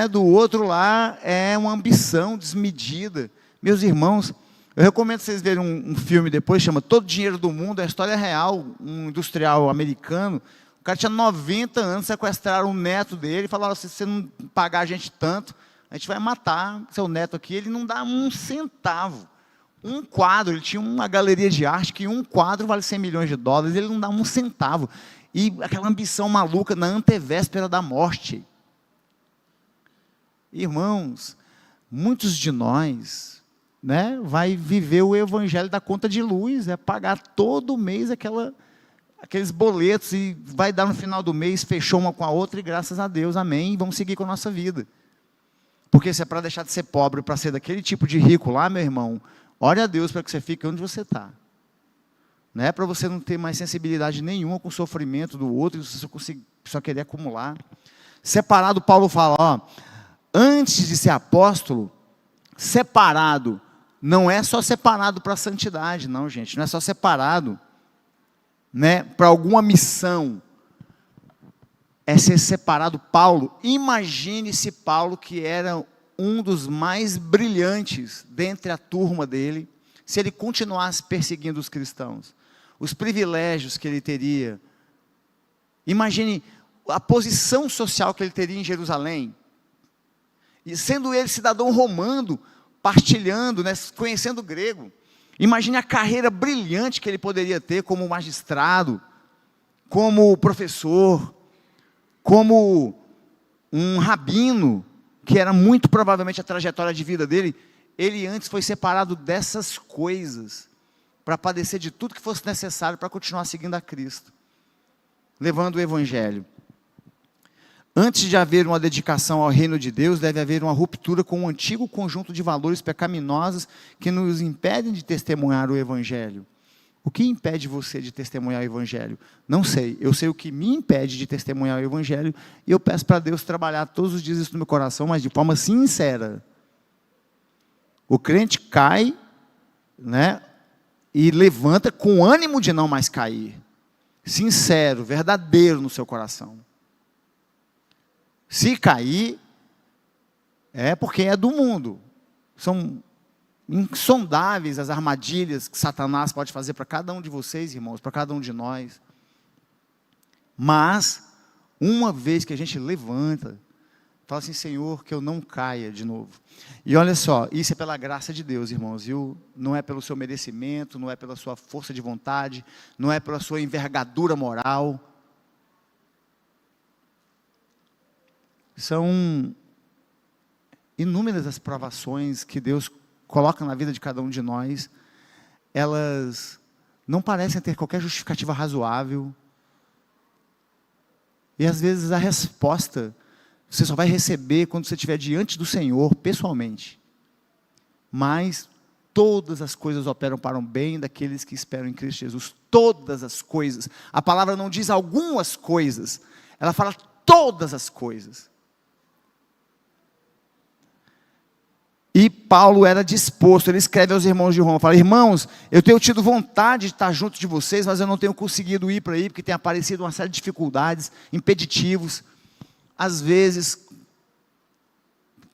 Do outro lá, é uma ambição desmedida. Meus irmãos, eu recomendo vocês verem um filme depois, chama Todo o Dinheiro do Mundo, é a história real, um industrial americano. O cara tinha 90 anos, sequestraram o neto dele, e falaram: se você não pagar a gente tanto, a gente vai matar seu neto aqui. Ele não dá um centavo. Um quadro, ele tinha uma galeria de arte, que um quadro vale 100 milhões de dólares, ele não dá um centavo. E aquela ambição maluca na antevéspera da morte. Irmãos, muitos de nós, vai viver o evangelho da conta de luz, é pagar todo mês aqueles boletos, e vai dar no final do mês, fechou uma com a outra, e graças a Deus, amém, e vamos seguir com a nossa vida. Porque se é para deixar de ser pobre, para ser daquele tipo de rico lá, meu irmão, ore a Deus para que você fique onde você está. Não é para você não ter mais sensibilidade nenhuma com o sofrimento do outro, e você só querer acumular. Separado, Paulo fala, antes de ser apóstolo, separado, não é só separado para a santidade, não, gente, não é só separado, para alguma missão, é ser separado. Paulo, imagine-se Paulo, que era um dos mais brilhantes dentre a turma dele, se ele continuasse perseguindo os cristãos, os privilégios que ele teria. Imagine a posição social que ele teria em Jerusalém, e sendo ele cidadão romano, partilhando, conhecendo o grego. Imagine a carreira brilhante que ele poderia ter como magistrado, como professor, como um rabino, que era muito provavelmente a trajetória de vida dele. Ele antes foi separado dessas coisas, para padecer de tudo que fosse necessário para continuar seguindo a Cristo, levando o Evangelho. Antes de haver uma dedicação ao reino de Deus, deve haver uma ruptura com um antigo conjunto de valores pecaminosos que nos impedem de testemunhar o Evangelho. O que impede você de testemunhar o Evangelho? Não sei, eu sei o que me impede de testemunhar o Evangelho, e eu peço para Deus trabalhar todos os dias isso no meu coração, mas de forma sincera. O crente cai, e levanta com ânimo de não mais cair. Sincero, verdadeiro no seu coração. Se cair, é porque é do mundo. São insondáveis as armadilhas que Satanás pode fazer para cada um de vocês, irmãos, para cada um de nós. Mas, uma vez que a gente levanta, fala assim: Senhor, que eu não caia de novo. E olha só, isso é pela graça de Deus, irmãos, viu? Não é pelo seu merecimento, não é pela sua força de vontade, não é pela sua envergadura moral. São inúmeras as provações que Deus coloca na vida de cada um de nós. Elas não parecem ter qualquer justificativa razoável. E às vezes a resposta você só vai receber quando você estiver diante do Senhor, pessoalmente. Mas todas as coisas operam para o bem daqueles que esperam em Cristo Jesus. Todas as coisas. A palavra não diz algumas coisas, ela fala todas as coisas. E Paulo era disposto, ele escreve aos irmãos de Roma, fala: irmãos, eu tenho tido vontade de estar junto de vocês, mas eu não tenho conseguido ir para aí, porque tem aparecido uma série de dificuldades, impeditivos. Às vezes,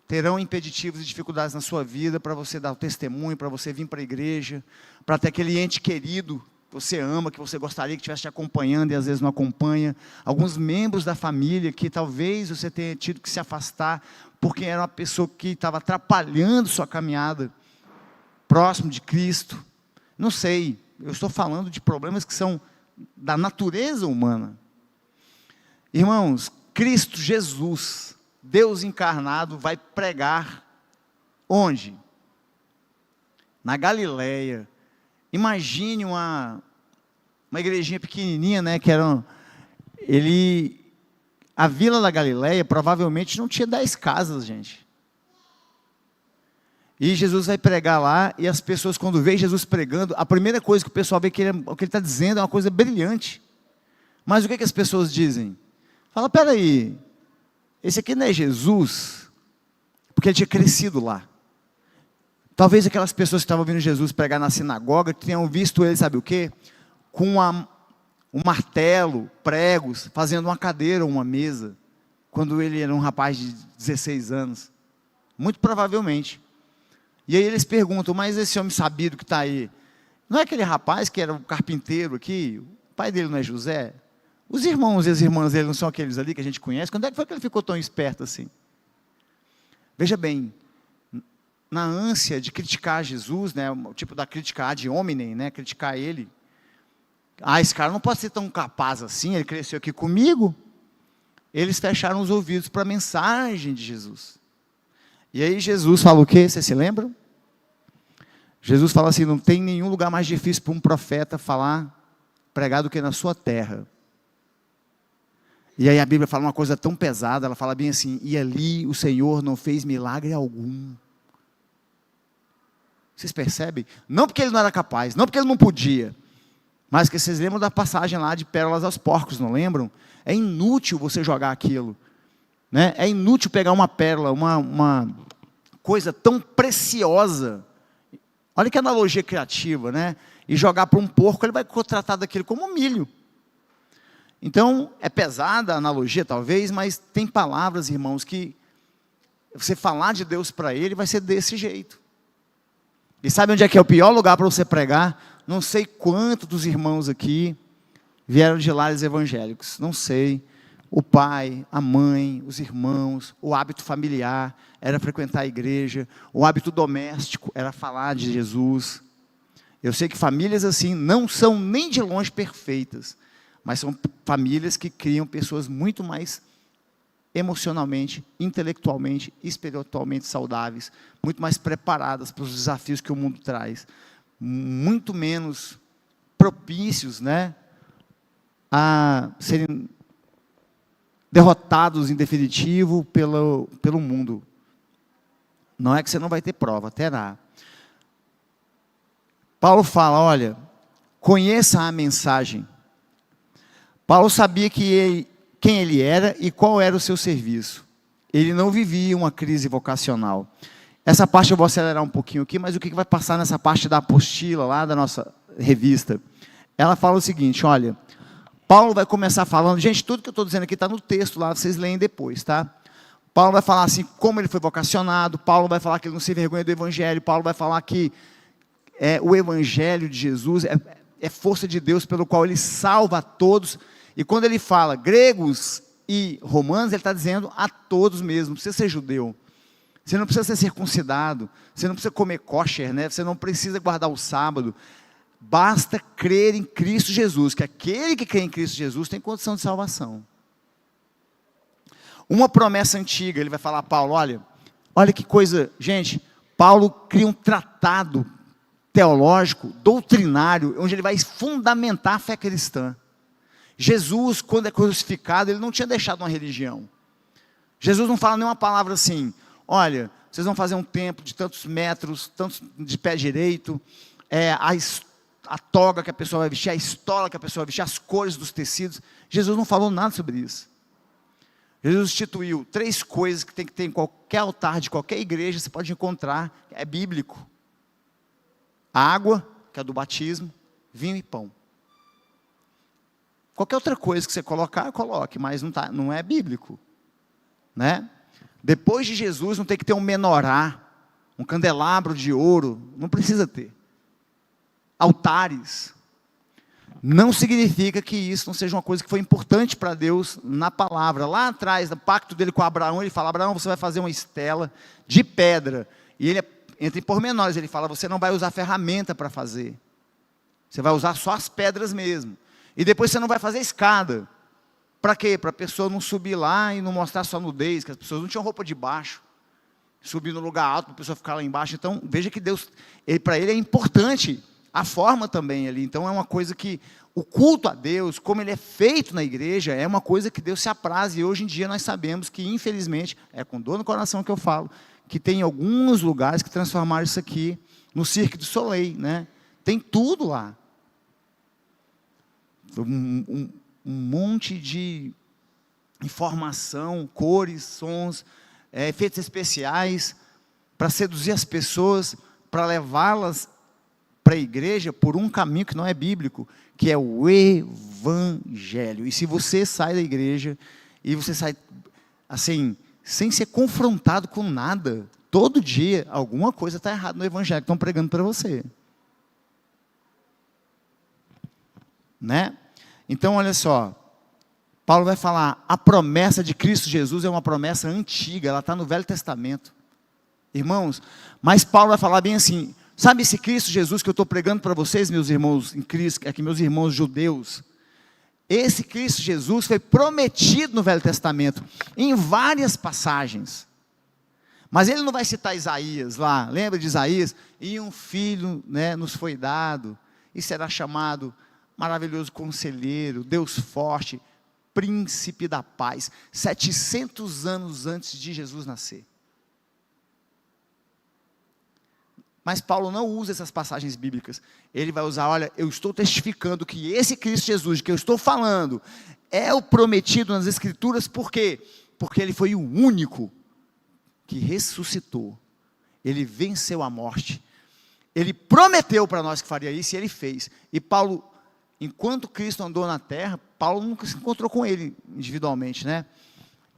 terão impeditivos e dificuldades na sua vida, para você dar o testemunho, para você vir para a igreja, para ter aquele ente querido, que você ama, que você gostaria que estivesse te acompanhando, e às vezes não acompanha. Alguns membros da família, que talvez você tenha tido que se afastar, porque era uma pessoa que estava atrapalhando sua caminhada próximo de Cristo. Não sei, eu estou falando de problemas que são da natureza humana. Irmãos, Cristo Jesus, Deus encarnado, vai pregar onde? Na Galileia. Imagine uma igrejinha pequenininha, né, que era a Vila da Galileia provavelmente não tinha 10 casas, gente. E Jesus vai pregar lá, e as pessoas, quando veem Jesus pregando, a primeira coisa que o pessoal vê que o que ele está dizendo é uma coisa brilhante. Mas o que as pessoas dizem? Fala: peraí, esse aqui não é Jesus? Porque ele tinha crescido lá. Talvez aquelas pessoas que estavam ouvindo Jesus pregar na sinagoga, tenham visto ele, sabe o quê? Com um martelo, pregos, fazendo uma cadeira ou uma mesa, quando ele era um rapaz de 16 anos, muito provavelmente. E aí eles perguntam: mas esse homem sabido que está aí, não é aquele rapaz que era o carpinteiro aqui? O pai dele não é José? Os irmãos e as irmãs dele não são aqueles ali que a gente conhece? Quando é que foi que ele ficou tão esperto assim? Veja bem, na ânsia de criticar Jesus, né, o tipo da crítica ad hominem, né, criticar ele, esse cara não pode ser tão capaz assim, ele cresceu aqui comigo. Eles fecharam os ouvidos para a mensagem de Jesus. E aí Jesus fala o quê? Vocês se lembram? Jesus fala assim: não tem nenhum lugar mais difícil para um profeta pregar do que na sua terra. E aí a Bíblia fala uma coisa tão pesada, ela fala bem assim: e ali o Senhor não fez milagre algum. Vocês percebem? Não porque ele não era capaz, não porque ele não podia, mas que vocês lembram da passagem lá de pérolas aos porcos, não lembram? É inútil você jogar aquilo, né? É inútil pegar uma pérola, uma coisa tão preciosa, olha que analogia criativa, né? E jogar para um porco, ele vai tratar daquilo como milho. Então, é pesada a analogia talvez, mas tem palavras, irmãos, que você falar de Deus para ele vai ser desse jeito. E sabe onde é que é o pior lugar para você pregar? Não sei quantos dos irmãos aqui vieram de lares evangélicos, não sei. O pai, a mãe, os irmãos, o hábito familiar era frequentar a igreja, o hábito doméstico era falar de Jesus. Eu sei que famílias assim não são nem de longe perfeitas, mas são famílias que criam pessoas muito mais emocionalmente, intelectualmente, espiritualmente saudáveis, muito mais preparadas para os desafios que o mundo traz, muito menos propícios, né, a serem derrotados em definitivo pelo mundo. Não é que você não vai ter prova, terá. Paulo fala: olha, conheça a mensagem. Paulo sabia quem ele era e qual era o seu serviço. Ele não vivia uma crise vocacional. Essa parte eu vou acelerar um pouquinho aqui, mas o que vai passar nessa parte da apostila, lá da nossa revista? Ela fala o seguinte: olha, Paulo vai começar falando, gente, tudo que eu estou dizendo aqui está no texto lá, vocês leem depois, tá? Paulo vai falar assim, como ele foi vocacionado. Paulo vai falar que ele não se envergonha do evangelho. Paulo vai falar que o evangelho de Jesus é força de Deus pelo qual ele salva a todos. E quando ele fala gregos e romanos, ele está dizendo a todos mesmo. Não precisa ser judeu, você não precisa ser circuncidado, você não precisa comer kosher, né? Você não precisa guardar o sábado. Basta crer em Cristo Jesus, que aquele que crê em Cristo Jesus tem condição de salvação. Uma promessa antiga, ele vai falar a Paulo: olha que coisa, gente, Paulo cria um tratado teológico, doutrinário, onde ele vai fundamentar a fé cristã. Jesus, quando é crucificado, ele não tinha deixado uma religião. Jesus não fala nenhuma palavra assim: olha, vocês vão fazer um templo de tantos metros, tantos de pé direito, a toga que a pessoa vai vestir, a estola que a pessoa vai vestir, as cores dos tecidos. Jesus não falou nada sobre isso. Jesus instituiu 3 coisas que tem que ter em qualquer altar de qualquer igreja, você pode encontrar, é bíblico. A água, que é do batismo, vinho e pão. Qualquer outra coisa que você colocar, coloque, mas não é bíblico. Né? Depois de Jesus, não tem que ter um menorá, um candelabro de ouro, não precisa ter. Altares. Não significa que isso não seja uma coisa que foi importante para Deus na palavra. Lá atrás, no pacto dele com Abraão, ele fala: Abraão, você vai fazer uma estela de pedra. E ele, entre pormenores, ele fala: você não vai usar ferramenta para fazer. Você vai usar só as pedras mesmo. E depois você não vai fazer escada. Para quê? Para a pessoa não subir lá e não mostrar sua nudez, que as pessoas não tinham roupa de baixo. Subir no lugar alto, para a pessoa ficar lá embaixo. Então, veja que Deus, para ele é importante a forma também ali. Então, é uma coisa que o culto a Deus, como ele é feito na igreja, é uma coisa que Deus se apraz. E hoje em dia nós sabemos que, infelizmente, é com dor no coração que eu falo, que tem alguns lugares que transformaram isso aqui no Cirque du Soleil, né? Tem tudo lá. Um monte de informação, cores, sons, efeitos especiais, para seduzir as pessoas, para levá-las para a igreja por um caminho que não é bíblico, que é o evangelho. E se você sai da igreja, e você sai assim, sem ser confrontado com nada, todo dia, alguma coisa está errada no evangelho que estão pregando para você. Né? Então, olha só, Paulo vai falar, a promessa de Cristo Jesus é uma promessa antiga, ela está no Velho Testamento. Irmãos, mas Paulo vai falar bem assim, sabe esse Cristo Jesus que eu estou pregando para vocês, meus irmãos em Cristo, aqui meus irmãos judeus, esse Cristo Jesus foi prometido no Velho Testamento, em várias passagens, mas ele não vai citar Isaías lá, lembra de Isaías? E um filho, né, nos foi dado, e será chamado maravilhoso conselheiro, Deus forte, príncipe da paz, 700 anos antes de Jesus nascer. Mas Paulo não usa essas passagens bíblicas, ele vai usar, olha, eu estou testificando que esse Cristo Jesus, que eu estou falando, é o prometido nas Escrituras, por quê? Porque ele foi o único que ressuscitou, ele venceu a morte, ele prometeu para nós que faria isso, e ele fez. E Paulo, enquanto Cristo andou na terra, Paulo nunca se encontrou com ele individualmente, né?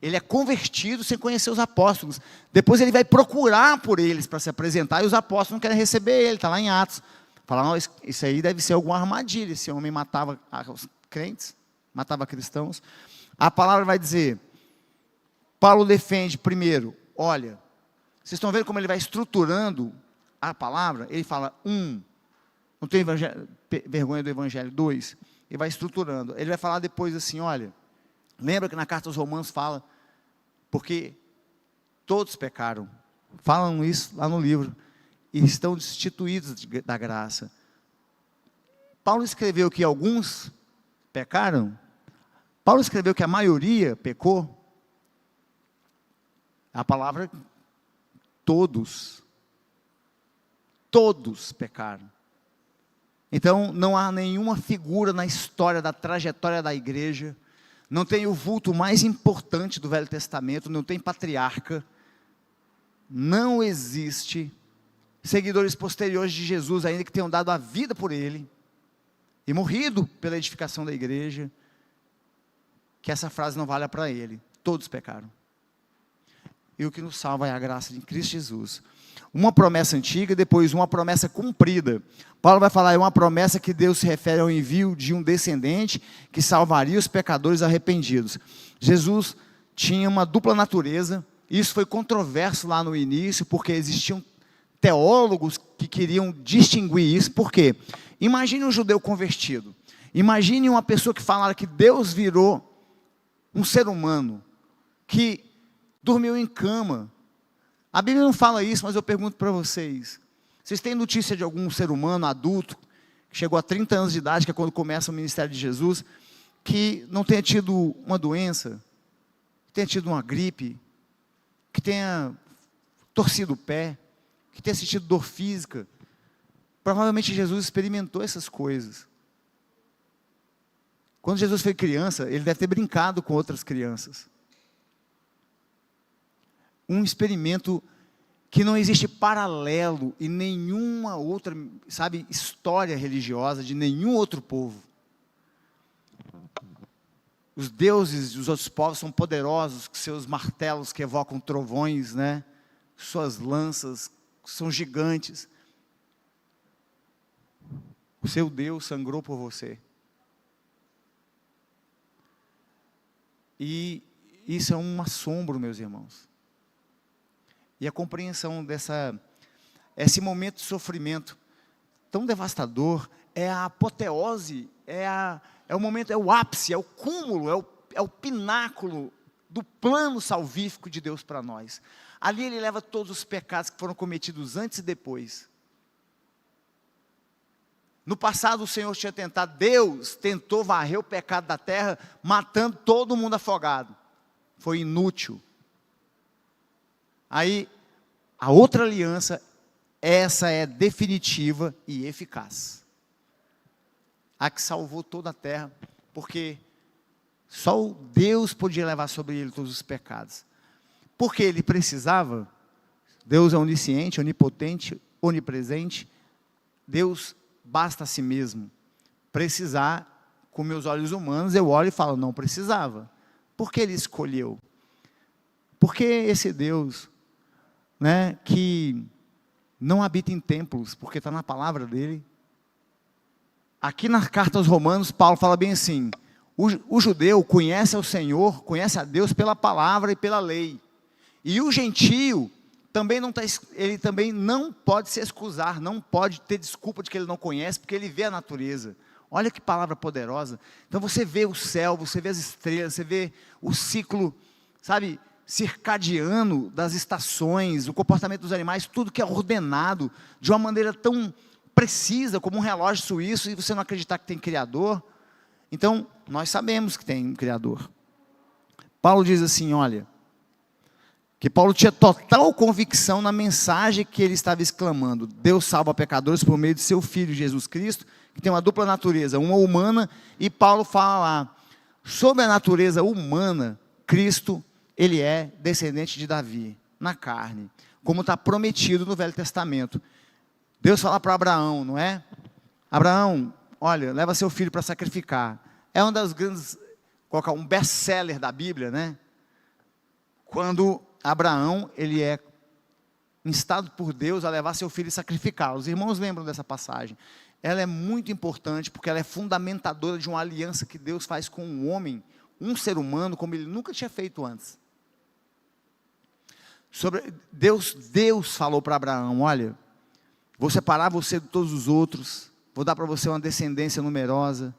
Ele é convertido sem conhecer os apóstolos. Depois ele vai procurar por eles para se apresentar, e os apóstolos não querem receber ele, está lá em Atos. Fala, não, isso aí deve ser alguma armadilha, esse homem matava os crentes, matava cristãos. A palavra vai dizer, Paulo defende primeiro, olha, vocês estão vendo como ele vai estruturando a palavra? Ele fala, não tem vergonha do evangelho. 2, ele vai estruturando. Ele vai falar depois assim, olha, lembra que na carta aos Romanos fala, porque todos pecaram, falam isso lá no livro, e estão destituídos da graça. Paulo escreveu que alguns pecaram, Paulo escreveu que a maioria pecou, a palavra todos pecaram. Então, não há nenhuma figura na história da trajetória da igreja, não tem o vulto mais importante do Velho Testamento, não tem patriarca, não existe seguidores posteriores de Jesus, ainda que tenham dado a vida por ele, e morrido pela edificação da igreja, que essa frase não valha para ele, todos pecaram. E o que nos salva é a graça de Cristo Jesus. Uma promessa antiga, depois uma promessa cumprida. Paulo vai falar, é uma promessa que Deus se refere ao envio de um descendente que salvaria os pecadores arrependidos. Jesus tinha uma dupla natureza, isso foi controverso lá no início, porque existiam teólogos que queriam distinguir isso. Por quê? Imagine um judeu convertido, imagine uma pessoa que falara que Deus virou um ser humano, que dormiu em cama. A Bíblia não fala isso, mas eu pergunto para vocês, vocês têm notícia de algum ser humano, adulto, que chegou a 30 anos de idade, que é quando começa o ministério de Jesus, que não tenha tido uma doença, que tenha tido uma gripe, que tenha torcido o pé, que tenha sentido dor física? Provavelmente Jesus experimentou essas coisas. Quando Jesus foi criança, ele deve ter brincado com outras crianças. um experimento que não existe paralelo em nenhuma outra, sabe, história religiosa de nenhum outro povo. Os deuses dos outros povos são poderosos, com seus martelos que evocam trovões, né? Suas lanças são gigantes. O seu Deus sangrou por você. E isso é um assombro, meus irmãos. E a compreensão esse momento de sofrimento tão devastador, é a apoteose, é o momento, é o ápice, é o cúmulo, é o pináculo do plano salvífico de Deus para nós. Ali ele leva todos os pecados que foram cometidos antes e depois. No passado o Senhor tinha tentado, Deus tentou varrer o pecado da terra, matando todo mundo afogado. Foi inútil. Aí, a outra aliança, essa é definitiva e eficaz. A que salvou toda a terra, porque só o Deus podia levar sobre ele todos os pecados. Porque ele precisava, Deus é onisciente, onipotente, onipresente, Deus basta a si mesmo. Precisar, com meus olhos humanos, eu olho e falo, não precisava. Por que ele escolheu? Porque esse Deus, né, que não habita em templos, porque está na palavra dele. Aqui na carta aos Romanos, Paulo fala bem assim, o judeu conhece ao Senhor, conhece a Deus pela palavra e pela lei. E o gentio também ele também não pode se excusar, não pode ter desculpa de que ele não conhece, porque ele vê a natureza. Olha que palavra poderosa. Então você vê o céu, você vê as estrelas, você vê o ciclo, sabe, circadiano das estações, o comportamento dos animais, tudo que é ordenado de uma maneira tão precisa, como um relógio suíço, e você não acreditar que tem Criador. Então, nós sabemos que tem um Criador. Paulo diz assim, olha, que Paulo tinha total convicção na mensagem que ele estava exclamando. Deus salva pecadores por meio de seu Filho Jesus Cristo, que tem uma dupla natureza, uma humana, e Paulo fala lá, sobre a natureza humana, Cristo, ele é descendente de Davi, na carne, como está prometido no Velho Testamento. Deus fala para Abraão, não é? Abraão, olha, leva seu filho para sacrificar. É um das grandes, colocar um best-seller da Bíblia, né? Quando Abraão, ele é instado por Deus a levar seu filho e sacrificar. Os irmãos lembram dessa passagem. Ela é muito importante, porque ela é fundamentadora de uma aliança que Deus faz com um homem, um ser humano, como ele nunca tinha feito antes. Deus falou para Abraão, olha, vou separar você de todos os outros, vou dar para você uma descendência numerosa.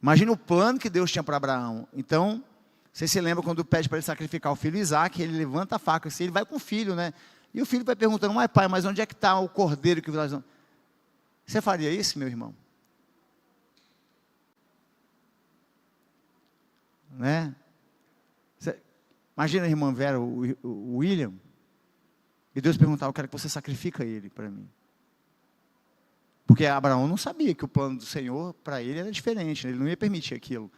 Imagina o plano que Deus tinha para Abraão. Então, você se lembra quando pede para ele sacrificar o filho Isaac, ele levanta a faca, assim, ele vai com o filho, né? E o filho vai perguntando, mas pai, mas onde é que está o cordeiro que nós... Você faria isso, meu irmão? Né? Imagina a irmã Vera, o William, e Deus perguntar, eu quero que você sacrifique ele para mim. Porque Abraão não sabia que o plano do Senhor para ele era diferente, ele não ia permitir aquilo.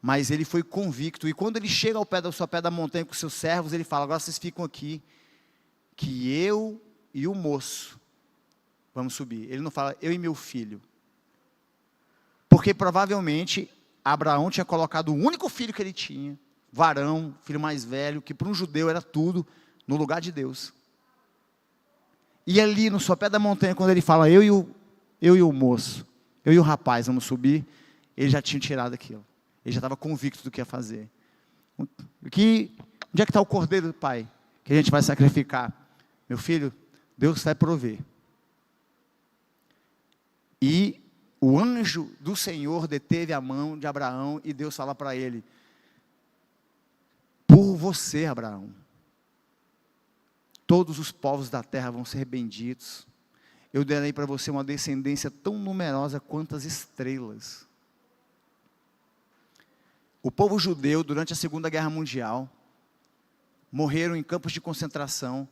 Mas ele foi convicto, e quando ele chega ao pé da montanha com seus servos, ele fala, agora vocês ficam aqui, que eu e o moço vamos subir. Ele não fala, eu e meu filho. Porque provavelmente Abraão tinha colocado o único filho que ele tinha, varão, filho mais velho, que para um judeu era tudo, no lugar de Deus. E ali no sopé da montanha, quando ele fala, eu e o moço, eu e o rapaz vamos subir, ele já tinha tirado aquilo. Ele já estava convicto do que ia fazer. Onde é que está o cordeiro do pai? Que a gente vai sacrificar. Meu filho, Deus vai prover. E o anjo do Senhor deteve a mão de Abraão e Deus fala para ele, por você, Abraão, todos os povos da terra vão ser benditos. Eu darei para você uma descendência tão numerosa quanto as estrelas. O povo judeu, durante a Segunda Guerra Mundial, morreram em campos de concentração,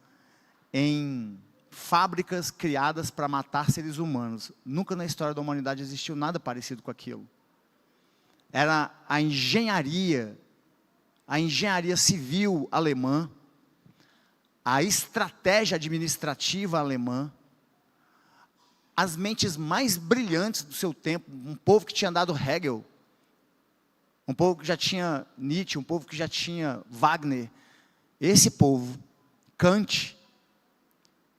em fábricas criadas para matar seres humanos. Nunca na história da humanidade existiu nada parecido com aquilo. Era a engenharia civil alemã, a estratégia administrativa alemã, as mentes mais brilhantes do seu tempo, um povo que tinha dado Hegel, um povo que já tinha Nietzsche, um povo que já tinha Wagner, esse povo, Kant,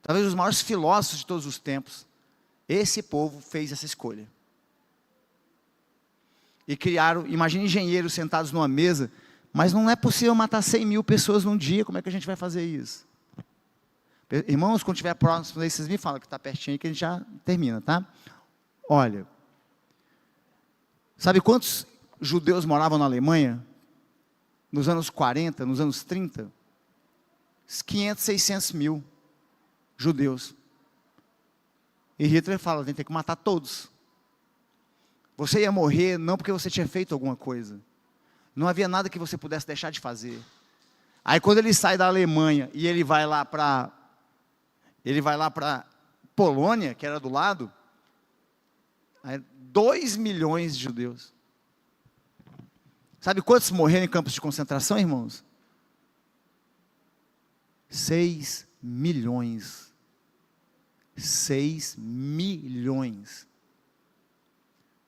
talvez os maiores filósofos de todos os tempos, esse povo fez essa escolha. E criaram, imagine engenheiros sentados numa mesa, mas não é possível matar 100 mil pessoas num dia, como é que a gente vai fazer isso? Irmãos, quando estiver próximo, vocês me falam que está pertinho aí, que a gente já termina, tá? Olha, sabe quantos judeus moravam na Alemanha? Nos anos 40, nos anos 30? 500, 600 mil judeus. E Hitler fala, tem que matar todos. Você ia morrer não porque você tinha feito alguma coisa. Não havia nada que você pudesse deixar de fazer. Aí quando ele sai da Alemanha e ele vai lá para Polônia, que era do lado, 2 milhões de judeus. Sabe quantos morreram em campos de concentração, irmãos? 6 milhões. 6 milhões.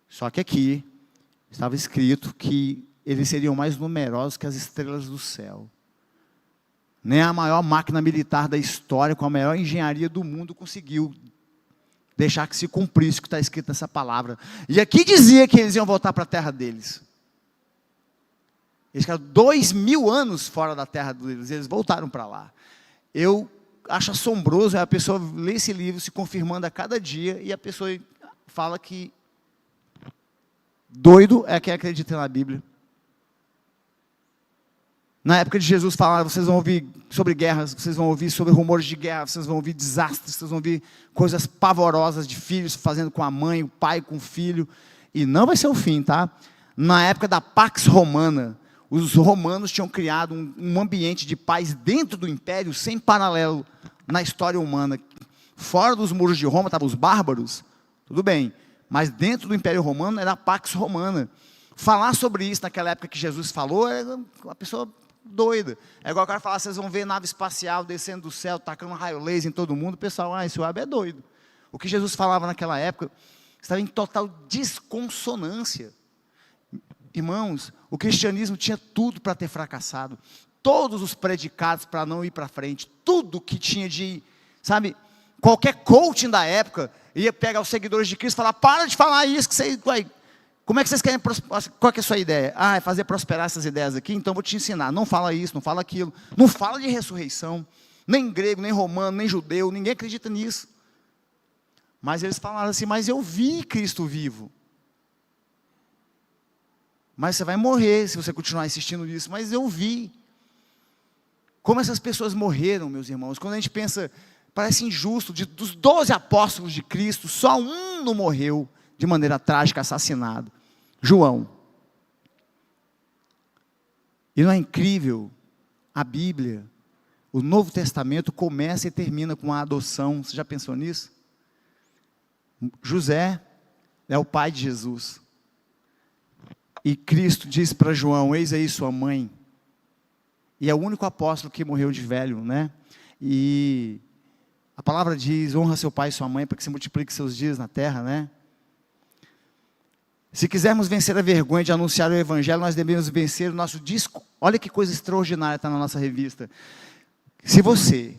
Só que aqui estava escrito que eles seriam mais numerosos que as estrelas do céu. Nem a maior máquina militar da história, com a maior engenharia do mundo, conseguiu deixar que se cumprisse o que está escrito nessa palavra. E aqui dizia que eles iam voltar para a terra deles. Eles ficaram 2000 anos fora da terra deles, eles voltaram para lá. Eu acho assombroso a pessoa ler esse livro se confirmando a cada dia, e a pessoa fala que doido é quem acredita na Bíblia. Na época de Jesus falaram, vocês vão ouvir sobre guerras, vocês vão ouvir sobre rumores de guerra, vocês vão ouvir desastres, vocês vão ouvir coisas pavorosas de filhos fazendo com a mãe, o pai com o filho, e não vai ser o fim, tá? Na época da Pax Romana, os romanos tinham criado um ambiente de paz dentro do império sem paralelo na história humana. Fora dos muros de Roma estavam os bárbaros, tudo bem, mas dentro do Império Romano era a Pax Romana. Falar sobre isso naquela época que Jesus falou, era uma pessoa doida. É igual o cara falar, vocês vão ver nave espacial descendo do céu, tacando raio laser em todo mundo, o pessoal, esse web é doido. O que Jesus falava naquela época estava em total desconsonância. Irmãos, o cristianismo tinha tudo para ter fracassado. Todos os predicados para não ir para frente, tudo que tinha de, sabe, qualquer coaching da época ia pegar os seguidores de Cristo e falar, para de falar isso, que você, como é que vocês querem, qual que é a sua ideia? É fazer prosperar essas ideias aqui, então vou te ensinar, não fala isso, não fala aquilo, não fala de ressurreição, nem grego, nem romano, nem judeu, ninguém acredita nisso. Mas eles falaram assim, mas eu vi Cristo vivo. Mas você vai morrer se você continuar insistindo nisso, mas eu vi. Como essas pessoas morreram, meus irmãos, quando a gente pensa, parece injusto, dos 12 apóstolos de Cristo, só um não morreu de maneira trágica, assassinado. João. E não é incrível? A Bíblia, o Novo Testamento começa e termina com a adoção. Você já pensou nisso? José é o pai de Jesus. E Cristo disse para João, eis aí sua mãe. E é o único apóstolo que morreu de velho, né? E a palavra diz, honra seu pai e sua mãe, para que se multiplique seus dias na terra, né? Se quisermos vencer a vergonha de anunciar o Evangelho, nós devemos vencer o nosso disco. Olha que coisa extraordinária está na nossa revista. Se você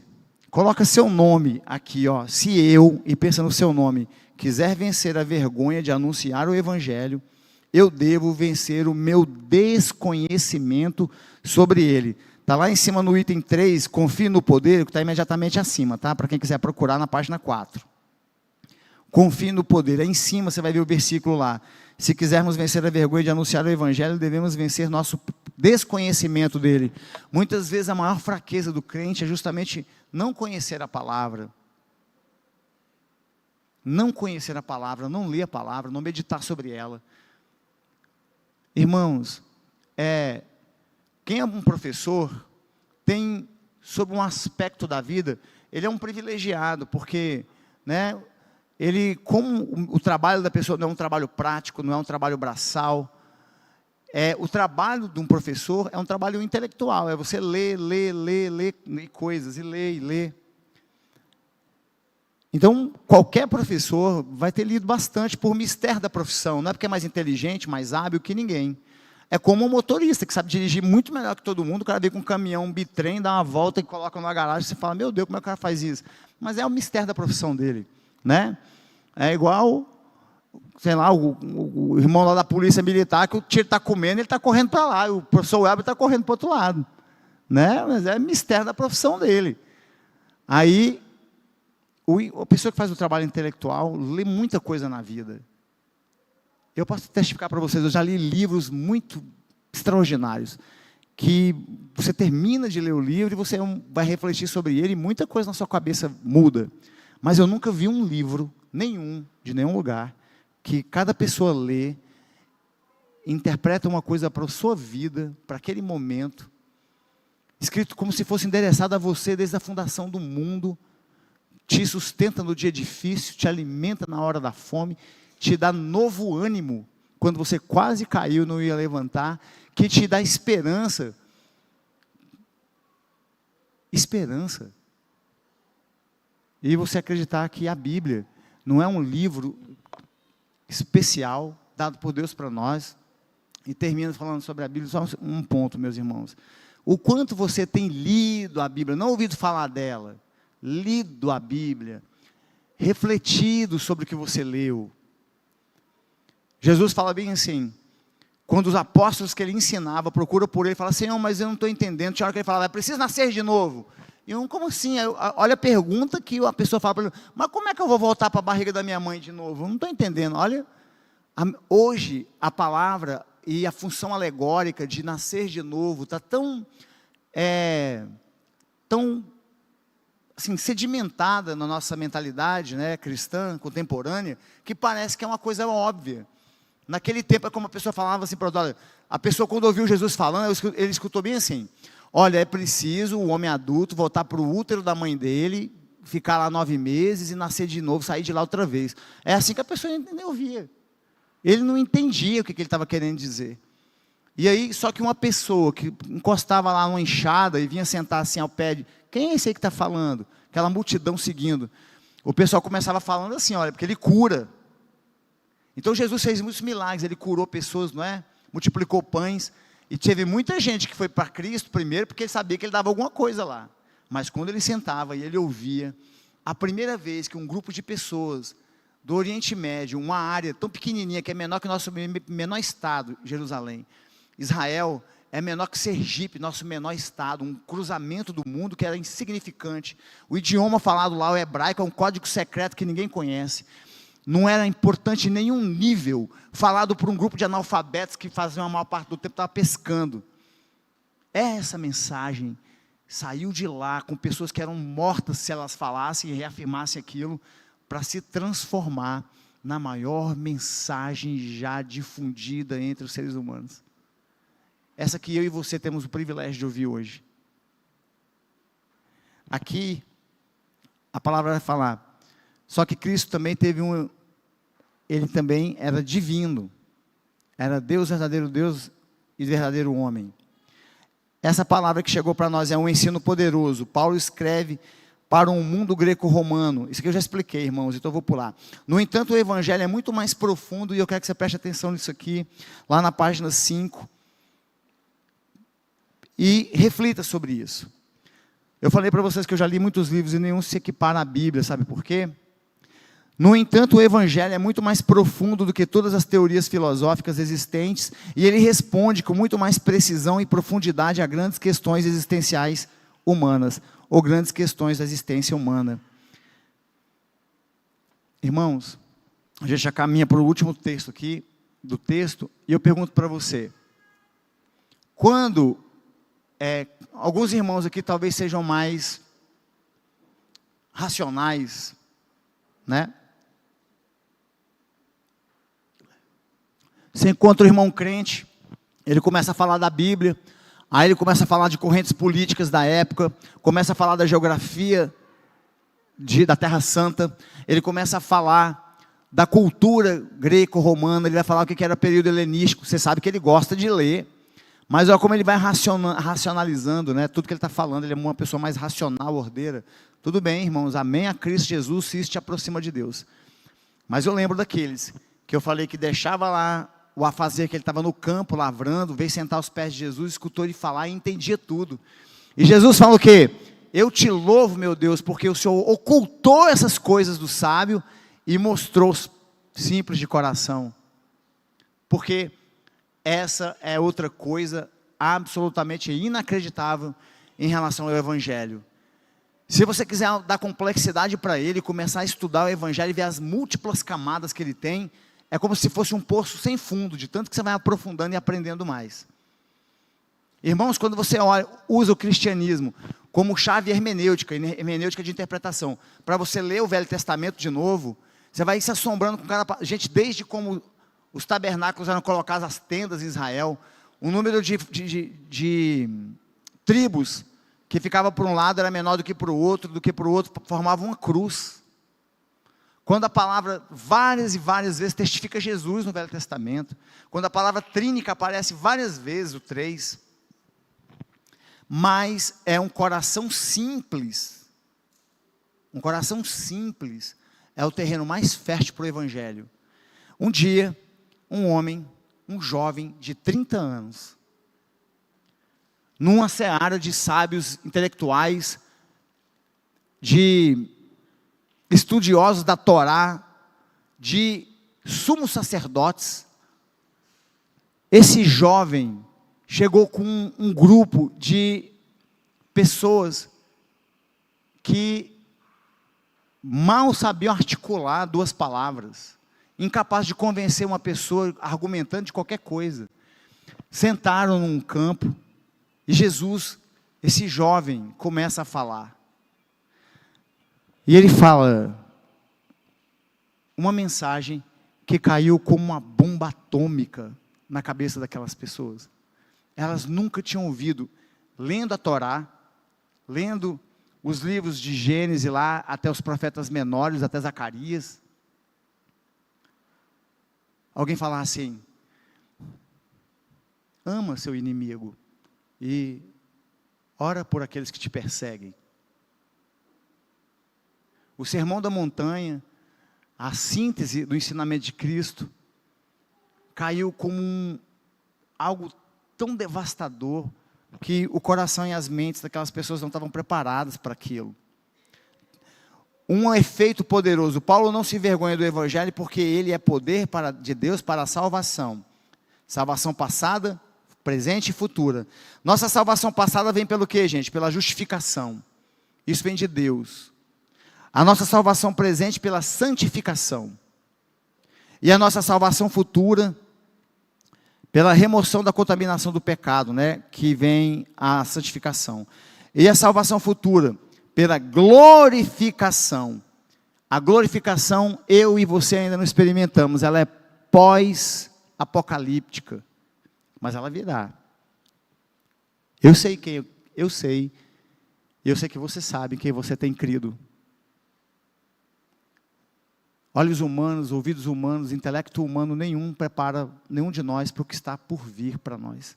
coloca seu nome aqui, se eu, e pensa no seu nome, quiser vencer a vergonha de anunciar o Evangelho, eu devo vencer o meu desconhecimento sobre ele. Está lá em cima no item 3, confie no poder, que está imediatamente acima, tá? Para quem quiser procurar na página 4. Confie no poder, aí em cima você vai ver o versículo lá. Se quisermos vencer a vergonha de anunciar o Evangelho, devemos vencer nosso desconhecimento dele. Muitas vezes a maior fraqueza do crente é justamente não conhecer a palavra. Não conhecer a palavra, não ler a palavra, não meditar sobre ela. Irmãos, quem é um professor, tem, sobre um aspecto da vida, ele é um privilegiado, porque, né, ele, como o trabalho da pessoa não é um trabalho prático, não é um trabalho braçal, o trabalho de um professor é um trabalho intelectual, é você ler coisas, e ler. Então, qualquer professor vai ter lido bastante por mistério da profissão, não é porque é mais inteligente, mais hábil que ninguém. É como um motorista, que sabe dirigir muito melhor que todo mundo, o cara vem com um caminhão, um bitrem, dá uma volta e coloca numa garagem, e você fala, meu Deus, como é que o cara faz isso? Mas é o mistério da profissão dele, né? É igual, sei lá, o irmão lá da polícia militar, que o tiro está comendo, ele está correndo para lá, e o professor Weber está correndo para o outro lado, né? Mas é mistério da profissão dele. Aí, a pessoa que faz o trabalho intelectual lê muita coisa na vida. Eu posso testificar para vocês, eu já li livros muito extraordinários, que você termina de ler o livro e você vai refletir sobre ele e muita coisa na sua cabeça muda. Mas eu nunca vi um livro, de nenhum lugar, que cada pessoa lê, interpreta uma coisa para a sua vida, para aquele momento, escrito como se fosse endereçado a você desde a fundação do mundo, te sustenta no dia difícil, te alimenta na hora da fome, te dá novo ânimo quando você quase caiu, não ia levantar, que te dá esperança. Esperança. E você acreditar que a Bíblia não é um livro especial, dado por Deus para nós. E termino falando sobre a Bíblia, só um ponto, meus irmãos. O quanto você tem lido a Bíblia, não ouvido falar dela, lido a Bíblia, refletido sobre o que você leu. Jesus fala bem assim, quando os apóstolos que ele ensinava, procuram por ele, fala, Senhor, mas eu não estou entendendo. Tinha hora que ele falava, precisa nascer de novo. E um, como assim? Olha a pergunta que a pessoa fala para ele, mas como é que eu vou voltar para a barriga da minha mãe de novo? Eu não estou entendendo. Olha, hoje a palavra e a função alegórica de nascer de novo está tão assim, sedimentada na nossa mentalidade, né, cristã, contemporânea, que parece que é uma coisa óbvia. Naquele tempo é como a pessoa falava assim, a pessoa quando ouviu Jesus falando, ele escutou bem assim, olha, é preciso o homem adulto voltar para o útero da mãe dele, ficar lá 9 meses e nascer de novo, sair de lá outra vez. É assim que a pessoa ouvia. Ele não entendia o que ele estava querendo dizer. E aí, só que uma pessoa que encostava lá numa enxada e vinha sentar assim ao pé de, quem é esse aí que está falando? Aquela multidão seguindo. O pessoal começava falando assim, olha, porque ele cura. Então Jesus fez muitos milagres, ele curou pessoas, não é? Multiplicou pães. E teve muita gente que foi para Cristo primeiro, porque ele sabia que ele dava alguma coisa lá. Mas quando ele sentava e ele ouvia, a primeira vez que um grupo de pessoas do Oriente Médio, uma área tão pequenininha, que é menor que o nosso menor estado, Jerusalém, Israel é menor que Sergipe, nosso menor estado, um cruzamento do mundo que era insignificante. O idioma falado lá, o hebraico, é um código secreto que ninguém conhece. Não era importante em nenhum nível, falado por um grupo de analfabetos que faziam a maior parte do tempo, estava pescando. Essa mensagem saiu de lá com pessoas que eram mortas se elas falassem e reafirmassem aquilo, para se transformar na maior mensagem já difundida entre os seres humanos. Essa que eu e você temos o privilégio de ouvir hoje. Aqui, a palavra vai falar, só que Cristo também ele também era divino, era Deus, verdadeiro Deus e verdadeiro homem. Essa palavra que chegou para nós é um ensino poderoso. Paulo escreve para um mundo greco-romano. Isso aqui eu já expliquei, irmãos, então eu vou pular. No entanto, o evangelho é muito mais profundo, e eu quero que você preste atenção nisso aqui, lá na página 5, e reflita sobre isso. Eu falei para vocês que eu já li muitos livros, e nenhum se equipara à Bíblia, sabe por quê? No entanto, o evangelho é muito mais profundo do que todas as teorias filosóficas existentes, e ele responde com muito mais precisão e profundidade a grandes questões existenciais humanas, ou grandes questões da existência humana. Irmãos, a gente já caminha para o último texto aqui, do texto, e eu pergunto para você, quando, alguns irmãos aqui talvez sejam mais racionais, né? Você encontra o irmão crente, ele começa a falar da Bíblia, aí ele começa a falar de correntes políticas da época, começa a falar da geografia da Terra Santa, ele começa a falar da cultura greco-romana, ele vai falar o que era período helenístico. Você sabe que ele gosta de ler, mas olha como ele vai racionalizando, né? Tudo que ele está falando. Ele é uma pessoa mais racional, ordeira. Tudo bem, irmãos, amém a Cristo Jesus, se isso te aproxima de Deus. Mas eu lembro daqueles que eu falei que deixava lá o afazer, que ele estava no campo lavrando, veio sentar aos pés de Jesus, escutou ele falar e entendia tudo. E Jesus fala o quê? Eu te louvo, meu Deus, porque o Senhor ocultou essas coisas do sábio e mostrou os simples de coração. Porque essa é outra coisa absolutamente inacreditável em relação ao Evangelho. Se você quiser dar complexidade para ele, começar a estudar o Evangelho e ver as múltiplas camadas que ele tem, é como se fosse um poço sem fundo, de tanto que você vai aprofundando e aprendendo mais. Irmãos, quando você usa o cristianismo como chave hermenêutica de interpretação, para você ler o Velho Testamento de novo, você vai se assombrando com cada... Gente, desde como os tabernáculos eram colocados, as tendas em Israel, o número de tribos que ficava por um lado era menor do que para o outro, formava uma cruz. Quando a palavra várias e várias vezes testifica Jesus no Velho Testamento, quando a palavra trínica aparece várias vezes, o 3, mas é um coração simples. Um coração simples é o terreno mais fértil para o Evangelho. Um dia, um jovem de 30 anos, numa seara de sábios intelectuais, de estudiosos da Torá, de sumos sacerdotes, esse jovem chegou com um grupo de pessoas que mal sabiam articular duas palavras, incapazes de convencer uma pessoa argumentando de qualquer coisa. Sentaram num campo e Jesus, esse jovem, começa a falar. E ele fala uma mensagem que caiu como uma bomba atômica na cabeça daquelas pessoas. Elas nunca tinham ouvido, lendo a Torá, lendo os livros de Gênesis lá, até os profetas menores, até Zacarias. Alguém falar assim: ama seu inimigo e ora por aqueles que te perseguem. O Sermão da Montanha, a síntese do ensinamento de Cristo, caiu como algo tão devastador, que o coração e as mentes daquelas pessoas não estavam preparadas para aquilo. Um efeito poderoso. Paulo não se envergonha do Evangelho, porque ele é poder de Deus para a salvação. Salvação passada, presente e futura. Nossa salvação passada vem pelo quê, gente? Pela justificação. Isso vem de Deus. A nossa salvação presente pela santificação. E a nossa salvação futura pela remoção da contaminação do pecado, né? Que vem a santificação. E a salvação futura pela glorificação. A glorificação eu e você ainda não experimentamos. Ela é pós-apocalíptica. Mas ela virá. Eu sei que você sabe quem você tem crido. Olhos humanos, ouvidos humanos, intelecto humano nenhum prepara nenhum de nós para o que está por vir para nós.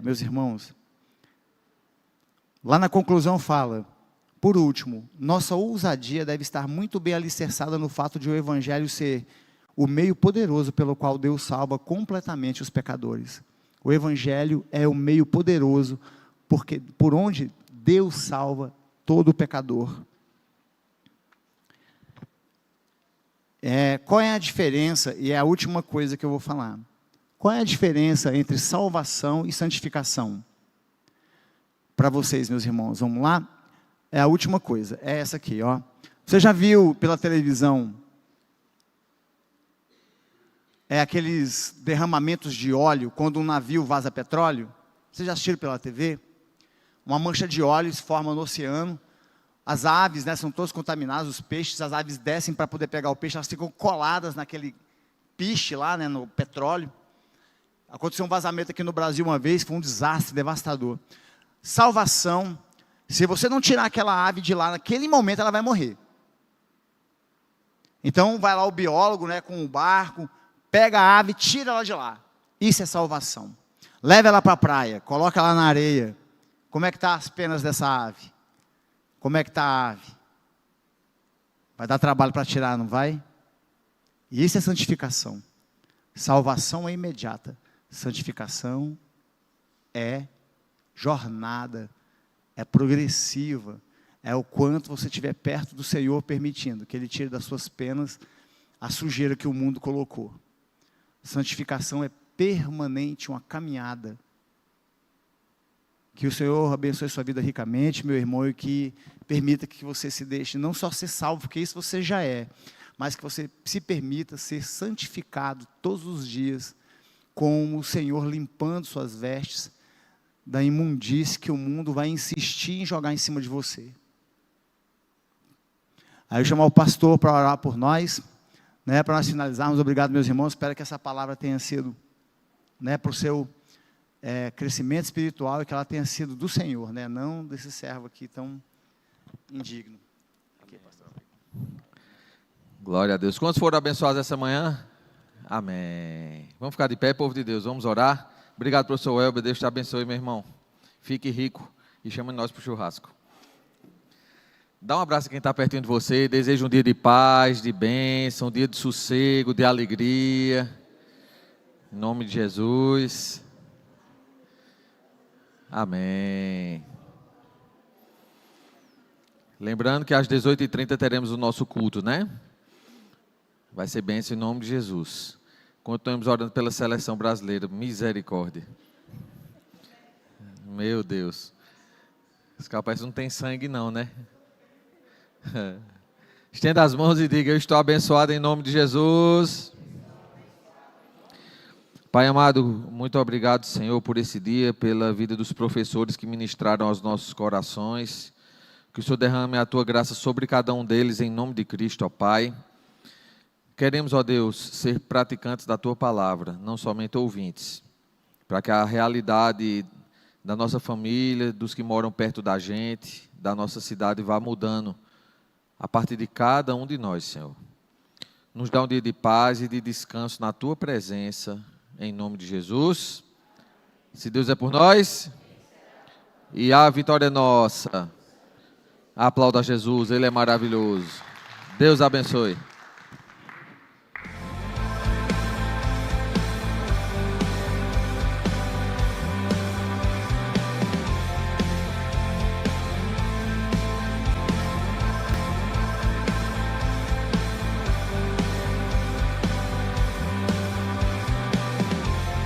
Meus irmãos, lá na conclusão fala, por último, nossa ousadia deve estar muito bem alicerçada no fato de o Evangelho ser o meio poderoso pelo qual Deus salva completamente os pecadores. O Evangelho é o meio poderoso por onde Deus salva todo pecador. Qual é a diferença, e é a última coisa que eu vou falar, qual é a diferença entre salvação e santificação? Para vocês, meus irmãos, vamos lá? É a última coisa, é essa aqui, ó. Você já viu pela televisão, aqueles derramamentos de óleo, quando um navio vaza petróleo? Vocês já assistiram pela TV? Uma mancha de óleo se forma no oceano, as aves, né, são todas contaminadas, os peixes, as aves descem para poder pegar o peixe, elas ficam coladas naquele piche lá, né, no petróleo. Aconteceu um vazamento aqui no Brasil uma vez, foi um desastre devastador. Salvação, se você não tirar aquela ave de lá, naquele momento ela vai morrer. Então vai lá o biólogo, né, com o barco, pega a ave, tira ela de lá. Isso é salvação. Leva ela para a praia, coloca ela na areia. Como é que tá as penas dessa ave? Como é que está a ave? Vai dar trabalho para tirar, não vai? E isso é santificação. Salvação é imediata. Santificação é jornada, é progressiva, é o quanto você estiver perto do Senhor, permitindo que Ele tire das suas penas a sujeira que o mundo colocou. Santificação é permanente, uma caminhada. Que o Senhor abençoe sua vida ricamente, meu irmão, e que permita que você se deixe, não só ser salvo, porque isso você já é, mas que você se permita ser santificado todos os dias, com o Senhor limpando suas vestes da imundície que o mundo vai insistir em jogar em cima de você. Aí eu chamar o pastor para orar por nós, né, para nós finalizarmos. Obrigado, meus irmãos, espero que essa palavra tenha sido, né, para o seu crescimento espiritual, e que ela tenha sido do Senhor, né, não desse servo aqui tão indigno. Aqui, pastor. Glória a Deus. Quantos foram abençoados essa manhã? Amém. Vamos ficar de pé, povo de Deus, vamos orar. Obrigado, professor Elber, Deus te abençoe, meu irmão. Fique rico e chame nós para o churrasco. Dá um abraço a quem está pertinho de você, deseja um dia de paz, de bênção, um dia de sossego, de alegria. Em nome de Jesus. Amém. Lembrando que às 18h30 teremos o nosso culto, né? Vai ser bênção em nome de Jesus. Continuamos orando pela seleção brasileira. Misericórdia. Meu Deus. Os capazes não tem sangue não, né? Estenda as mãos e diga: eu estou abençoado em nome de Jesus. Pai amado, muito obrigado, Senhor, por esse dia, pela vida dos professores que ministraram aos nossos corações. Que o Senhor derrame a Tua graça sobre cada um deles, em nome de Cristo, ó Pai. Queremos, ó Deus, ser praticantes da Tua palavra, não somente ouvintes, para que a realidade da nossa família, dos que moram perto da gente, da nossa cidade, vá mudando a partir de cada um de nós, Senhor. Nos dá um dia de paz e de descanso na Tua presença, em nome de Jesus. Se Deus é por nós, e a vitória é nossa. Aplauda Jesus, Ele é maravilhoso. Deus abençoe.